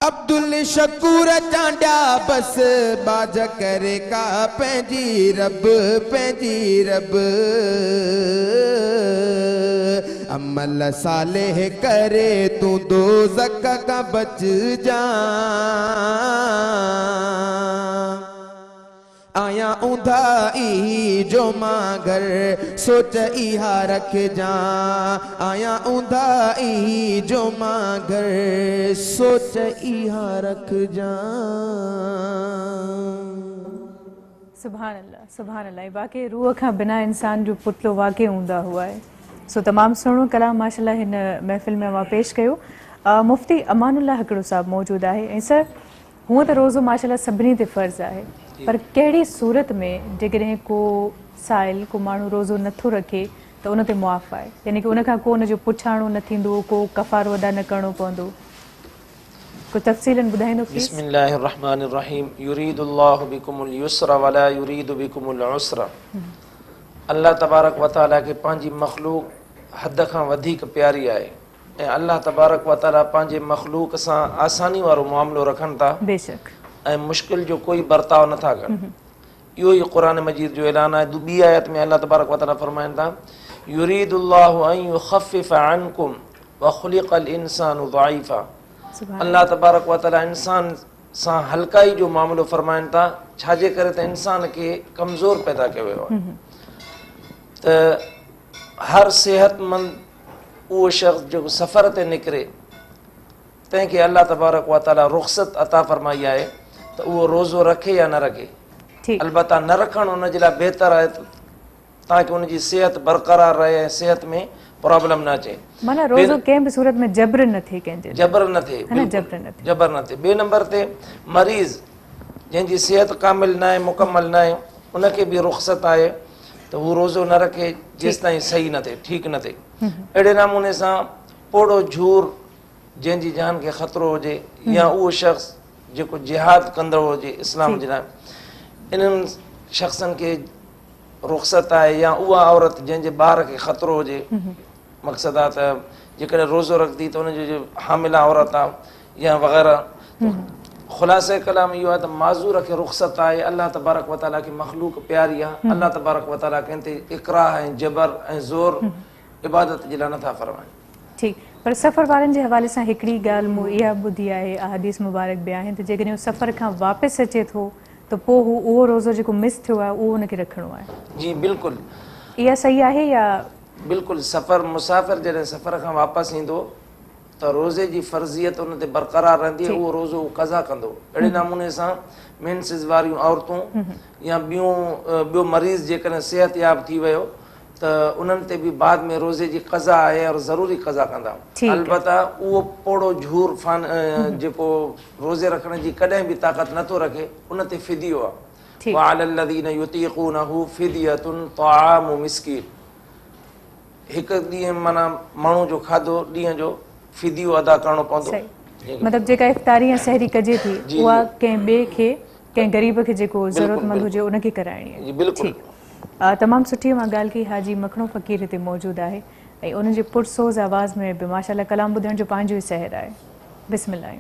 अब्दुल शकूर चांडिया बस बाज करे का पंहिंजी रब, पंहिंजी रब। अमल सालेह करे तू दोज़ख का बच जा, आया ऊंधाई जो मां घर सोच इहा रख जा, आया ऊंधाई जो मां घर सोच इहा रख जा। सुभान अल्लाह, सुभान अल्लाह। वाकई रूह खां बिना इंसान जो पुतलो वाकई हूंदा हुआ है। सो तमामु सुहिणो कलाम माशाल्लाह हिन महफ़िल में मां पेश कयो। मुफ्ती अमानुल्लाह हिकिड़ो साहब मौजूदु आहे। ऐं सर हूअं त रोज़ो माशाल्लाह सभिनी ते फ़र्ज़ु आहे, पर कहिड़ी सूरत में जेकॾहिं को साइल को माण्हू रोज़ो नथो रखे त उन ते मुआफ़ आहे, यानी कि उनखां को उनजो पुछाणो न थींदो, को कफ़ारो अदा न करिणो पवंदो? कुछ तफ़सीलन ॿुधाईंदो प्लीज़? बिस्मिल्लाहिर रहमानिर रहीम। युरीदुल्लाहु बिकुमुल युस्रा वला युरीदु बिकुमुल उसरा। अल्लाह तबारक व तआला खे पंहिंजी मखलूक हद खां वधीक प्यारी आहे ऐं अल्लाह तबारक व तआला पंहिंजे मखलूक सां आसानी वारो मामिलो रखनि था, बेशक, ऐं मुश्किल जो कोई बर्ताव नथा कनि। इहो ई क़ुरान मजीद जो ऐलान आहे। ॿी आयत में अल्लाह तबारक व तआला फरमाइनि था, युरीदुल्लाहु अन युख़फ़िफ़ अन्कुम व ख़ुलिक़ल इंसानु ज़ईफ़ा। अल्लाह तबारक व तआला इंसान सां हल्काई जो मामिलो फरमाइनि था, छाजे करे त इंसान खे कमज़ोर पैदा कयो वियो आहे। त त हर सेहतमंद उहो शख़्स जेको सफ़र ते निकिरे तंहिंखे अल्लाह तबारक व ताला रुख़्सत अता फरमाई आहे त उहो रोज़ो रखे या न रखे। ठीकु अलबत्ता न रखणु हुनजे लाइ बहितर आहे ताकि हुनजी सिहत बरक़रार रहे ऐं सिहत में प्रॉब्लम न अचे। माना रोज़ो कंहिं बि सूरत में जबर न थिए कंहिंजे जबर न थिए, है न, जबर न थिए। जबर न थिए। ॿिए नंबर ते मरीज़ जंहिंजी सिहत कामिल न आहे, मुकमल न आहे, उनखे बि रुख़्सत आहे त हू रोज़ो न रखे जेसि ताईं सही न थिए, ठीकु न थिए। अहिड़े नमूने सां पोड़ो झूर जंहिंजी जान खे ख़तरो हुजे या उहो शख़्स जेको जिहाद कंदड़ हुजे इस्लाम जे लाइ, इन्हनि शख़्सनि खे रुख़्सत आहे। या उहा औरत जंहिंजे ॿार खे ख़तरो हुजे, मक़सदु आहे त जेकॾहिं रोज़ो रखंदी त उनजो जो हामिला औरत आहे या वग़ैरह। ख़ुलासे कलाम इहो आहे त माज़ूर खे रुख़्सत आहे। अल्लाह तबारक व ताला खे मख़लूक प्यारी आहे। अल्लाह तबारक व ताला कंहिं ते इकराह ऐं जबर ऐं ज़ोर इबादत जे लाइ नथा फरमाइनि। ठीकु, पर सफ़र वारनि जे हवाले सां हिकिड़ी ॻाल्हि मूं इहा ॿुधी आहे, अहादीस मुबारक बि आहिनि त जेकॾहिं उहो सफ़र खां वापसि अचे थो त पोइ हू उहो रोज़ो जेको मिस थियो आहे उहो हुनखे रखिणो आहे। जी बिल्कुलु, इहा सही आहे या? बिल्कुलु। सफ़र मुसाफ़िर जॾहिं सफ़र खां वापसि ईंदो त रोज़े जी फ़र्ज़ियत उन ते बरक़रार रहंदी, उहो रोज़ो कज़ा कंदो। अहिड़े नमूने सां मेंसिस वारियूं औरतूं या ॿियो मरीज़ जेकॾहिं सिहत याब थी वियो त उन्हनि ते बि बाद में रोज़े जी कज़ा आहे और ज़रूरी कज़ा कंदा। अलबत्ता उहो पोड़ो झूर जेको रोज़े रखण जी कॾहिं बि ताक़त नथो रखे, उन ते फिदियो आहे। वअलल्लज़ीन युतीक़ूनहु फिदियतुन तआमु मिस्कीन। हिकु ॾींहुं माना माण्हू जो खाधो ॾींहं जो फिदियो अदा करणो पवंदो। मतिलबु जेका इफ़्तारी या सहरी कजे थी उहा कंहिं ॿिए खे, कंहिं ग़रीब खे जेको ज़रूरतमंद हुजे उनखे कराइणी आहे। बिल्कुलु, तमामु सुठी मां ॻाल्हि कई। हाजी मखणो फ़क़ीर हिते मौजूदु आहे ऐं उनजे पुरसोज़ आवाज़ में बि माशाअल्लाह कलाम ॿुधण जो पंहिंजो ई सहर आहे। बिस्मिल्लाह।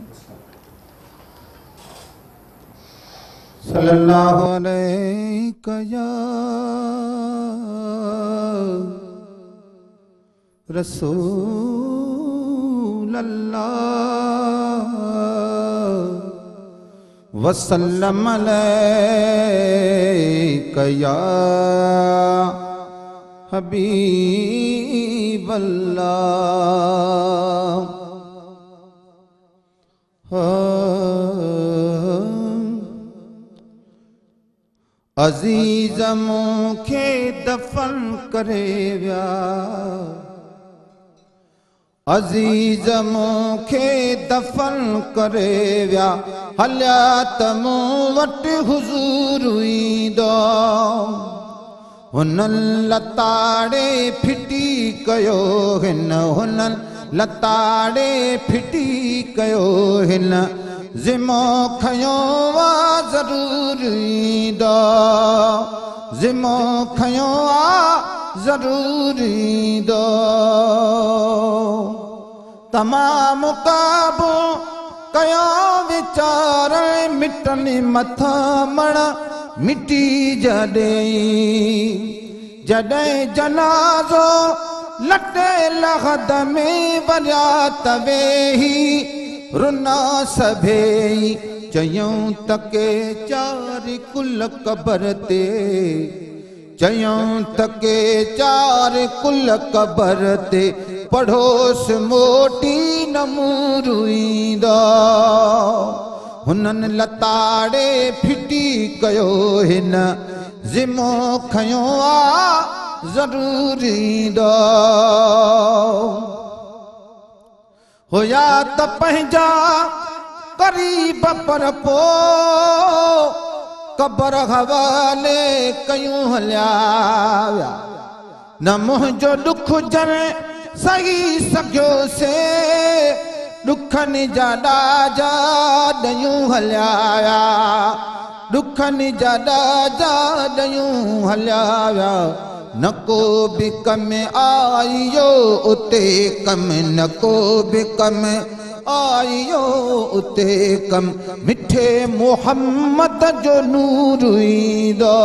सल्लल्लाहु अलैहि या रसूल अल्लाह वसल्लम अलैका या हबीब अल्लाह। अज़ीज़ मूंखे दफ़न करे विया, अज़ीज़ मूंखे दफ़न करे विया, हलिया त मूं वटि हुज़ूर ईंदो। हुननि लताड़े फिटी कयो हिन, हुननि लताड़े फिटी कयो हिन, ज़िमो खयो वा ज़रूर ईंदो, ज़िमो खयो आ ज़रूर ईंदो। तमामु काबो कयो वीचार मिटनि मथा मण मिटी जॾहिं जनाज़ो लटे लहद में वरिया त वेही रुना सभेई, चयूं तके चारि कुल कबर ते, चयूं तके चारि कुल कबर ते, पढ़ोस मोटी नमूर ईंदो। हुननि लताड़े फिटी कयो हिन, ज़िमो खयो आ ज़रूर ईंदो। होया त पंहिंजा क़रीब पर पो कबर हवाले कयूं हलिया विया, न मुंहिंजो ॾुख ॼण सही सघियो से, ॾुखनि जा ॾाजा ॾयूं हलिया विया, ॾुखनि जा ॾाजा ॾयूं हलिया विया। न को बि कम आयो उते कम, न को बि कम आयो उते कम, मिठे मोहम्मद जो नूर ईंदो।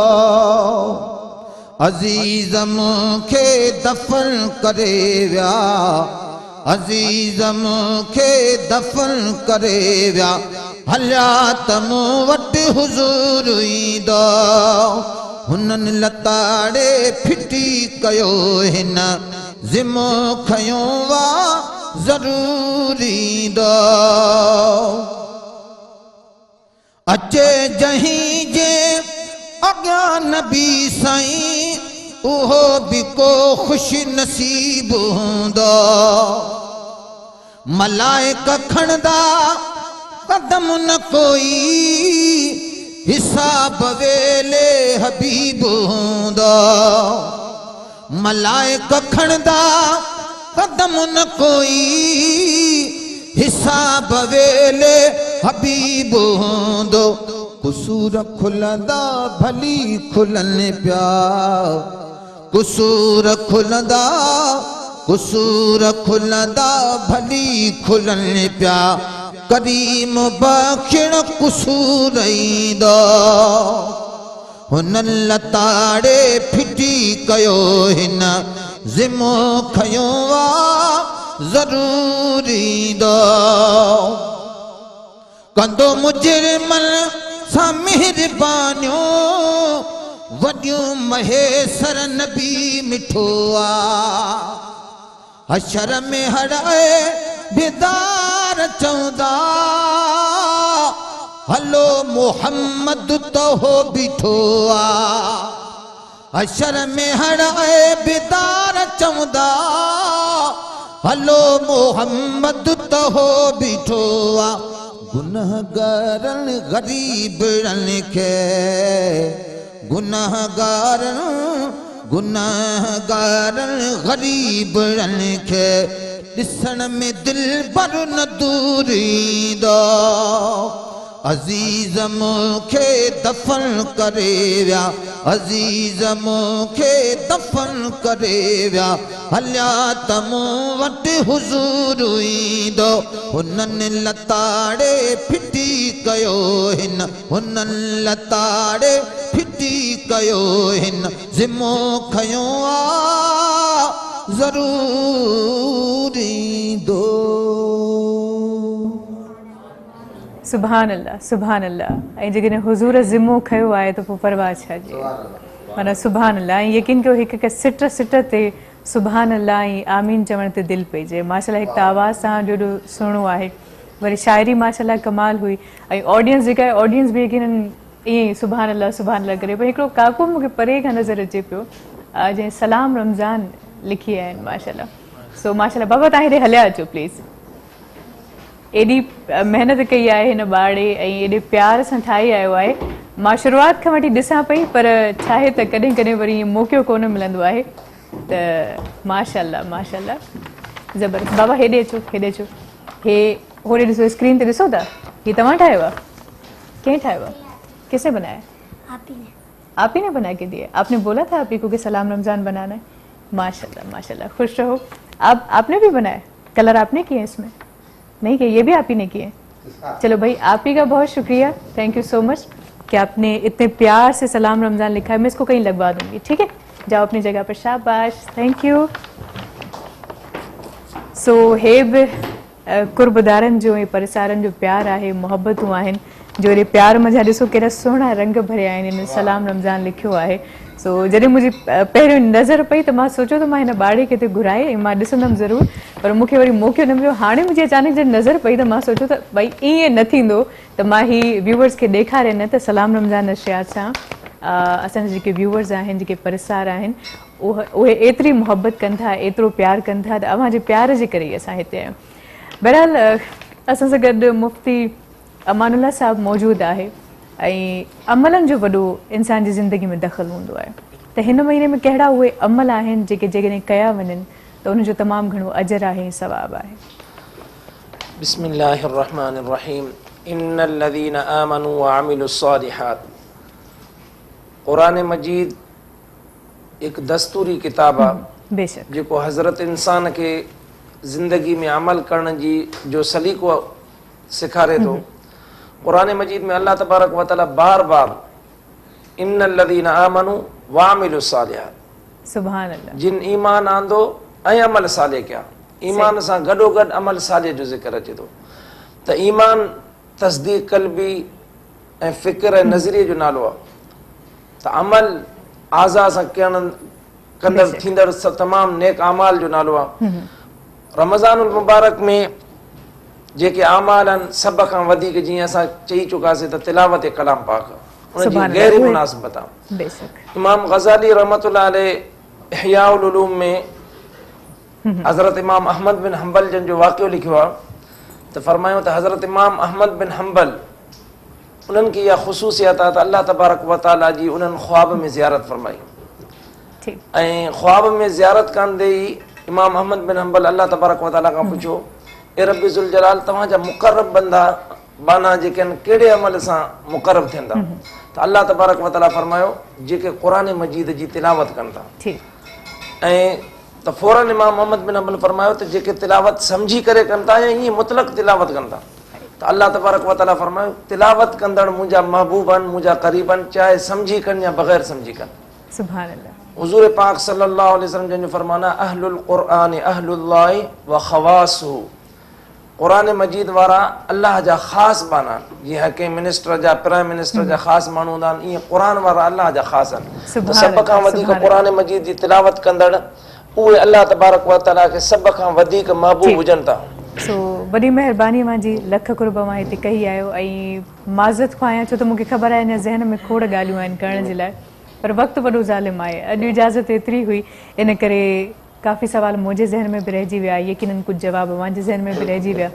अज़ीज़ मूंखे दफ़न करे विया, अज़ीज़ मूंखे दफ़न करे विया, हलिया त मूं वटि हुज़ूर ईंदो। हुननि लताड़े फिटी कयो हिन ज़िमो खयो वा ज़रूरी ईंदो अचे जहीं जे अॻियां नबी साईं उहो बि को ख़ुशि नसीब हूंदो मलाइक खणंदा कदम न कोई हिसाब वेले हबीब हूंदो मलाइक खणंदा कदम न कोई हिसाब वेले हबीब हूंदो कुसूर खुलंदा भली खुलनि पिया कुसूर खुलंदा भली खुलनि पिया करीम बख़्शिण कुसूर ईंदो हुननि लताड़े फिटी कयो हिन ज़िमो खयो वा ज़रूरी ईंदो कंदो मुजरिमन सां महिरबानियूं वॾियूं महेसर नबी मिठो आ हशर में हड़ाए बेदार चौंदा हलो मोहम्मद तो हो बीठो आ हशर में हड़ाए बेदार चौंदा हलो मोहम्मद तो हो बीठो आ गुनहगारन गरीबन खे गुनहगारन गरीबन खे ॾिसण में दिल भर न दूर ईंदो अज़ीज़ मूंखे दफ़न करे विया अज़ीज़ मूंखे दफ़न करे विया हलिया त मूं वटि हुज़ूर ईंदो हुननि लताड़े फिटी कयो हिन हुननि लताड़े फिटी कयो हिन ज़िमो खयो आ ज़रूर ईंदो सुभान अल्लाह ऐं जेकॾहिं हुज़ूर ज़िमो खयो आहे त पोइ परवाह छा जी माना सुभान अल्लाह ऐं यकीन कयो हिकु सिट ते सुभान अल्लाह ऐं आमीन चवण ते दिलि पइजे माशाल्लाह हिकु त आवाज़ सां जो सुहिणो आहे वरी शाइरी माशाल्लाह कमाल हुई ऐं ऑडियंस जेका आहे ऑडियंस बि यकीन ईअं ई सुभान अल्लाह करे पर हिकिड़ो काको मूंखे परे खां नज़र अचे पियो जंहिं सलाम रमज़ान लिखी आहिनि माशाल्लाह सो माशाल्लाह बाबा तव्हां हेॾे हलिया अचो प्लीज़ एॾी महिनत कई आहे हिन ॿारड़े ऐं एॾे प्यार सां ठाही आयो आहे मां शुरूआति खां वठी ॾिसां पई पर छा आहे त कॾहिं कॾहिं वरी ईअं मौक़ो कोन मिलंदो आहे त माशाल्लाह ज़बरदस्त बाबा हेॾे अचो हे होॾे ॾिसो स्क्रीन ते ॾिसो था हीअ तव्हां ठाहियो आहे कंहिं ठाहियो आहे किसने बनाया आप ही ने बना के दिया आपने बोला था आप ही को कि सलाम रमज़ान बनाना है माशाल्लाह खुश रहो आपने भी बनाया कलर आपने किए इसमें नहीं किए ये भी आप ही ने किए चलो भाई आप ही का बहुत शुक्रिया थैंक यू सो मच कि आपने इतने प्यार से सलाम रमज़ान लिखा है मैं इसको कहीं लगवा दूंगी ठीक है जाओ अपनी जगह पर शाबाश थैंक यू सो हे बि कुर्बदारनि जो ऐं परिसारनि जो प्यार आहे मुहबतूं आहिनि जो एॾे प्यार मज़ा ॾिसो कहिड़ा सुहिणा रंग भरिया आहिनि हिन सलाम रमज़ान लिखियो आहे सो जॾहिं मुंहिंजी पहिरियों नज़र पई त मां सोचियो त मां हिन ॿारड़े खे घुराए ऐं मां ॾिसंदमि ज़रूरु पर मूंखे वरी मौक़ो न मिलियो हाणे मुंहिंजी अचानक जॾहिं नज़र पई त मां सोचियो त भई ईअं न थींदो त मां हीअ व्यूवर्स खे ॾेखारे न त सलाम रमज़ान नशियात सां असांजा जेके व्यूवर्स आहिनि जेके परिसार आहिनि उहे एतिरी मुहबत कनि था एतिरो प्यारु कनि था त अव्हांजे प्यार जे करे ई असां हिते आहियूं बहरहाल असां सां गॾु मुफ़्ती अमानुल्लाह साहब मौजूदु आहे ऐं अमलनि जो वॾो इंसान जी ज़िंदगी में दख़ल हूंदो आहे त हिन महीने में कहिड़ा उहे अमल आहिनि जेके जेकॾहिं कया वञनि त उनजो तमामु घणो अजर आहे ऐं सवाबु आहे बिस्मिल्लाहिर रहमानिर रहीम इन्नल लज़ीना आमनू व अमिलुस सालिहात क़ुरान मजीद हिकु दस्तूरी किताब आहे बेशक जेको हज़रत इंसान खे ज़िंदगी में अमल करण जी जो सलीक़ो सेखारे थो क़ुरान मजीद में अल्लाह तबारक व तआला बार बार इन्नल लज़ीना आमनू व अमिलुस सालिहात सुभान अल्लाह जिन ईमान आंदो ऐं अमल साले कया ईमान सां गॾोगॾु अमल साले जो ज़िक्र अचे थो त ईमान तस्दीक़ क़ल्बी ऐं फ़िक्र ऐं नज़रिये जो नालो आहे त अमल आज़ा सां कंदड़ थींदड़ तमामु नेक अमाल जो नालो आहे। रमज़ानुल मुबारक में जेके अमाल आहिनि सभ खां वधीक जीअं असां चई चुकासीं त तिलावत कलाम पाक उनजी गहरी मुनासिबत आहे। इमाम ग़ज़ाली रहमतुल्लाह अलैह इहयाउल उलूम में हज़रत इमाम अहमद बिन हंबल जन जो वाक़ियो लिखियो आहे त फरमायूं त हज़रत इमाम अहमद बिन हंबल उन्हनि खे इहा ख़ुसूसियत आहे त अल्लाह तबारक व तआला जी उन्हनि ख्वाब में ज़ियारत फरमाई ऐं ख्वाब में ज़ियारत कंदे ई इमाम अहमद बिन हंबल अल्लाह तबारक व तआला खां पुछो ए रब्बी ज़ुल जलाल तव्हांजा मुक़र्रब बंदा बाना जेके आहिनि कहिड़े अमल सां मुक़र्रब थियंदा त अल्लाह तबारक व तआला फरमायो जेके क़ुरान मजीद जी तिलावत कनि था। ऐं त फौरन इमाम अहमद बिन हंबल फरमायो त जेके तिलावत सम्झी करे कनि था या ईअं मुतलक़ तिलावत कनि था त अल्लाह तबारक व तआला फरमायो तिलावत कंदड़ मुंहिंजा महबूब आहिनि मुंहिंजा क़रीब आहिनि चाहे सम्झी कनि या बग़ैर सम्झी कनि। सुभान अल्लाह। हुज़ूर पाक सल्लल्लाहु अलैहि वसल्लम जंहिंजो फरमाना अहलुल क़ुरआन अहलुल्लाह व ख़वासहु क़ुरान मजीद वारा अल्लाह जा ख़ासि बाना जीअं कंहिं मिनिस्टर जा प्राइम मिनिस्टर जा ख़ासि माण्हू हूंदा आहिनि ईअं क़ुरान वारा अल्लाह जा ख़ासि आहिनि। सभ खां वधीक क़ुरान मजीद जी तिलावत कंदड़ उहे अल्लाह तबारक व तआला खे सभ खां वधीक महबूब हुजनि था। सो वॾी महिरबानी मुंहिंजी लख कुर्ब मां हिते कही आयो ऐं माज़रत खां आहियां छो त मूंखे ख़बर आहे हिन ज़हन में खोड़ ॻाल्हियूं आहिनि करण जे लाइ पर वक़्तु वॾो ज़ालिम आहे। अॼु इजाज़त एतिरी हुई इन करे काफ़ी सवाल मुंहिंजे ज़हन में बि रहिजी विया यकीनन कुझु जवाब मुंहिंजे ज़हन में बि रहिजी विया।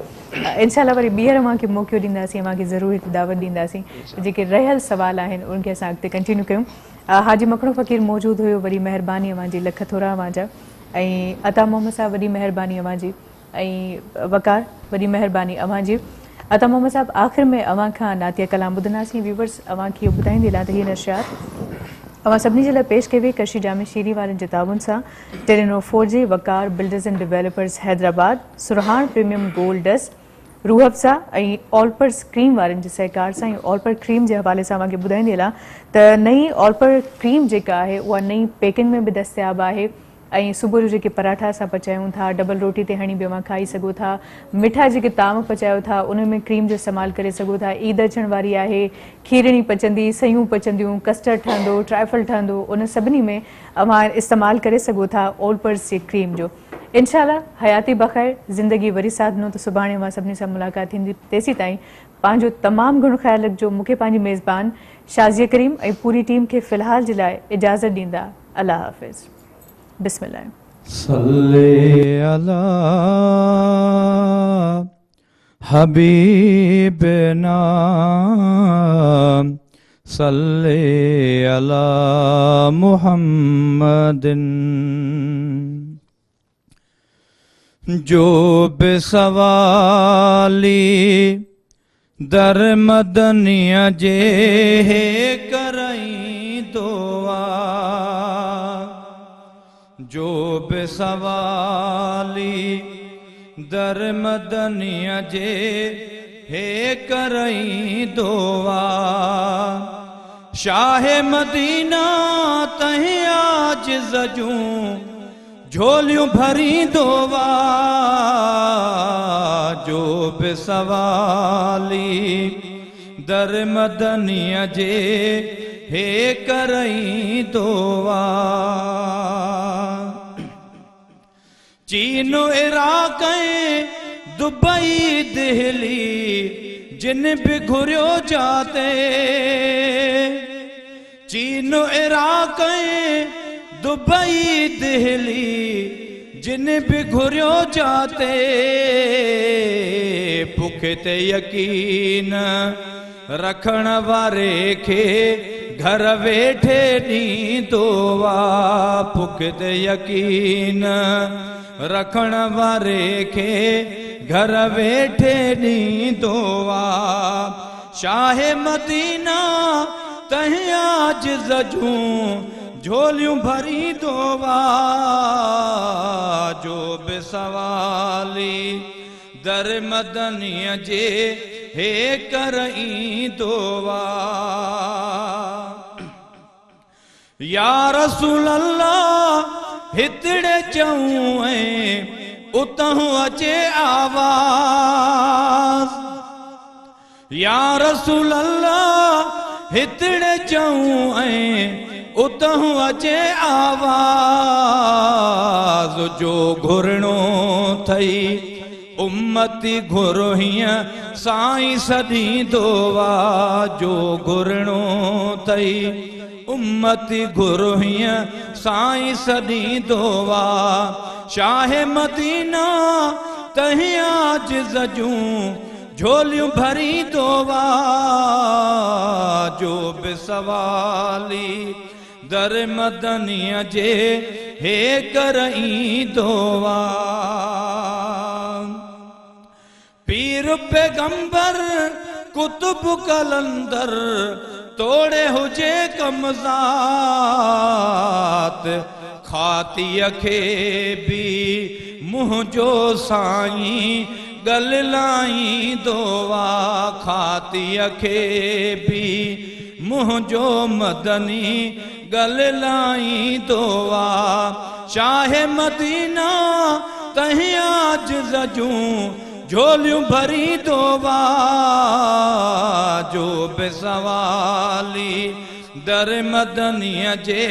इंशाल्लाह वरी ॿीहर मूंखे मौक़ो ॾींदासीं मूंखे ज़रूरु हिते दावत ॾींदासीं जेके रहियल सवाल आहिनि उनखे असां अॻिते कंटिन्यू कयूं। हाजी मखणो फ़क़ीर मौजूदु हुयो वॾी महिरबानी मुंहिंजी लख थोरा मुंहिंजा ऐं अता मोहम्मद साहब वॾी महिरबानी मुंहिंजी ऐं वकार वॾी महिरबानी अव्हांजी। अता मोहम्मद साहब आख़िर में अव्हां खां नातिया कलाम ॿुधंदासीं व्यूवर्स अव्हांखे इहो ॿुधाईंदे लाइ त हीअ नशियात अव्हां सभिनी जे लाइ पेश कई वई कशी जामे शीरी वारनि जे ताउन सां Telenor 4G Waqar builders and developers Hyderabad Surhan premium gold dust Rooh Afza ऐं ऑलपर क्रीम वारनि जे सहकार सां ऐं ऑलपर क्रीम जे हवाले सां मूंखे ॿुधाईंदे लाइ त नई ऑलपर क्रीम जेका आहे उहा नई पैकिंग में बि दस्तियाबु आहे ऐं सुबुह जो जेके पराठा असां पचायूं था डबल रोटी ते हणी बि अव्हां खाई सघो था मिठा जेके ताम पचायो था उन में क्रीम जो इस्तेमालु करे सघो था। ईद अचण वारी आहे खीरणी पचंदी सयूं पचंदियूं कस्टर्ड ठहंदो ट्राइफल ठहंदो उन सभिनी में अव्हां इस्तेमालु करे सघो था ऑलपर्स जे क्रीम जो। इंशाल्लाह हयाती बख़ैर ज़िंदगी वरी साथ ॾिनो त सुभाणे मां सभिनी सां मुलाक़ात थींदी तेसीं ताईं पंहिंजो तमामु घणो ख़्यालु रखिजो। मूंखे पंहिंजी मेज़बान शाज़िया करीम ऐं पूरी टीम खे फ़िलहाल जे लाइ इजाज़त ॾींदा। अल्लाह हाफ़िज़। बिस्मिल्लाह। सल्ले अला हबीबना सल्ले अला मुहम्मदिन जो बेसवाली दर मदनिया जे करई दुआ जो बेसवाली दर मदनिया जे हे करई दुआ शाह मदीना तहीं आज जजूं झोलियूं भरी दुआ जो बेसवाली दर मदनिया जे हे करई दुआ चीन इराक दुबई दिल्ली जिन भी घुरियो जाते चीन इराक दुबई दिल्ली जिन भी घुरियो जाते भुखे ते यकीन रखण वारे खे घर वेठे ॾींदो आ भुखे ते यकीन रखण वारे खे घर वेठे ॾींदो आ शाह मदीना तहीं आज जजूं झोलियूं भरींदो आ जो बेसवाली दर मदनीअ जे हे करईंदो आ या रसूल अल्लाह हितड़े चऊं ऐं उतहूं अचे आवाज़ या रसूल अल्लाह हितड़े चऊं ऐं उतहूं अचे आवाज़ जो घुरणो थई उम्मती घुरो हीअं साईं सॾींदो आहे जो घुरणो अथई उम्मती घुरो हीअं साईं सॾींदो आहे शाहे मदीना तहीं आजिज़ जूं झोलियूं भरींदो आहे जो बि सवाली दर मदनीअ जे हे कर ईंदो आहे पीर पैगंबर कुतुब कलंदर तोड़े हुजे कमज़ात खातीअ खे बि मुंहिंजो साईं गल लाईंदो आहे खातीअ खे बि मुंहिंजो मदनी गल लाईंदो आहे शाहे मदीना तहीं आजिज़ जूं झोलियूं भरींदो आहे जो बि सवाली दर मदनीअ जे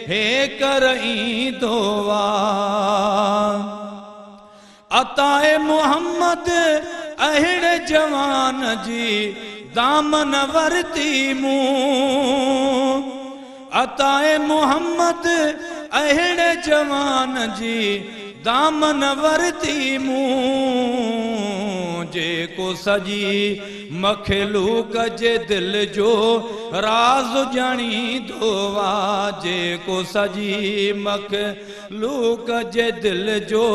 हे कर ईंदो आहे अताए मुहम्मद अहिड़े जवान जी दामन वरती मूं अताए मुहम्मद अहिड़े जवान जी दामन वरती मूं जेको सजी मखलूक जे दिल जो राज ॼाणींदो आहे जेको सजी मखलूक जे दिल जो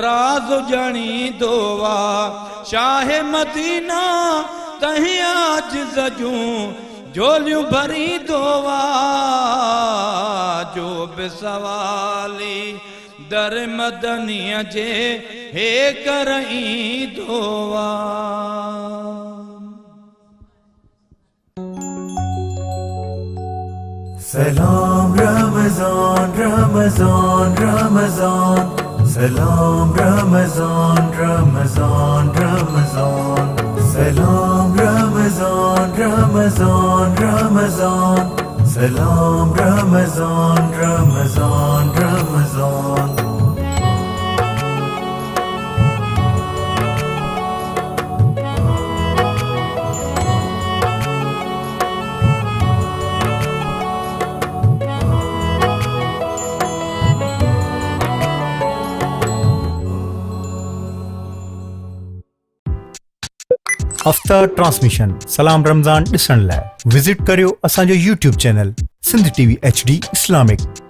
राज ॼाणींदो आहे शाहे मदीना तहीं आजिज़ जूं झोलियूं भरींदो आहे जो बि सवाली दर मदनीअ जे हे कर ईंदो आहे Salam Ramazan, Ramazan, Ramazan. Salam Ramazan, Ramazan, Ramazan. Salam Ramazan, Ramazan, Ramazan. Salam Ramazan, Ramazan, Ramazan. After transmission सलाम रमज़ान ॾिसण लाइ विज़िट करियो असांजो YouTube channel Sindh TV HD Islamic.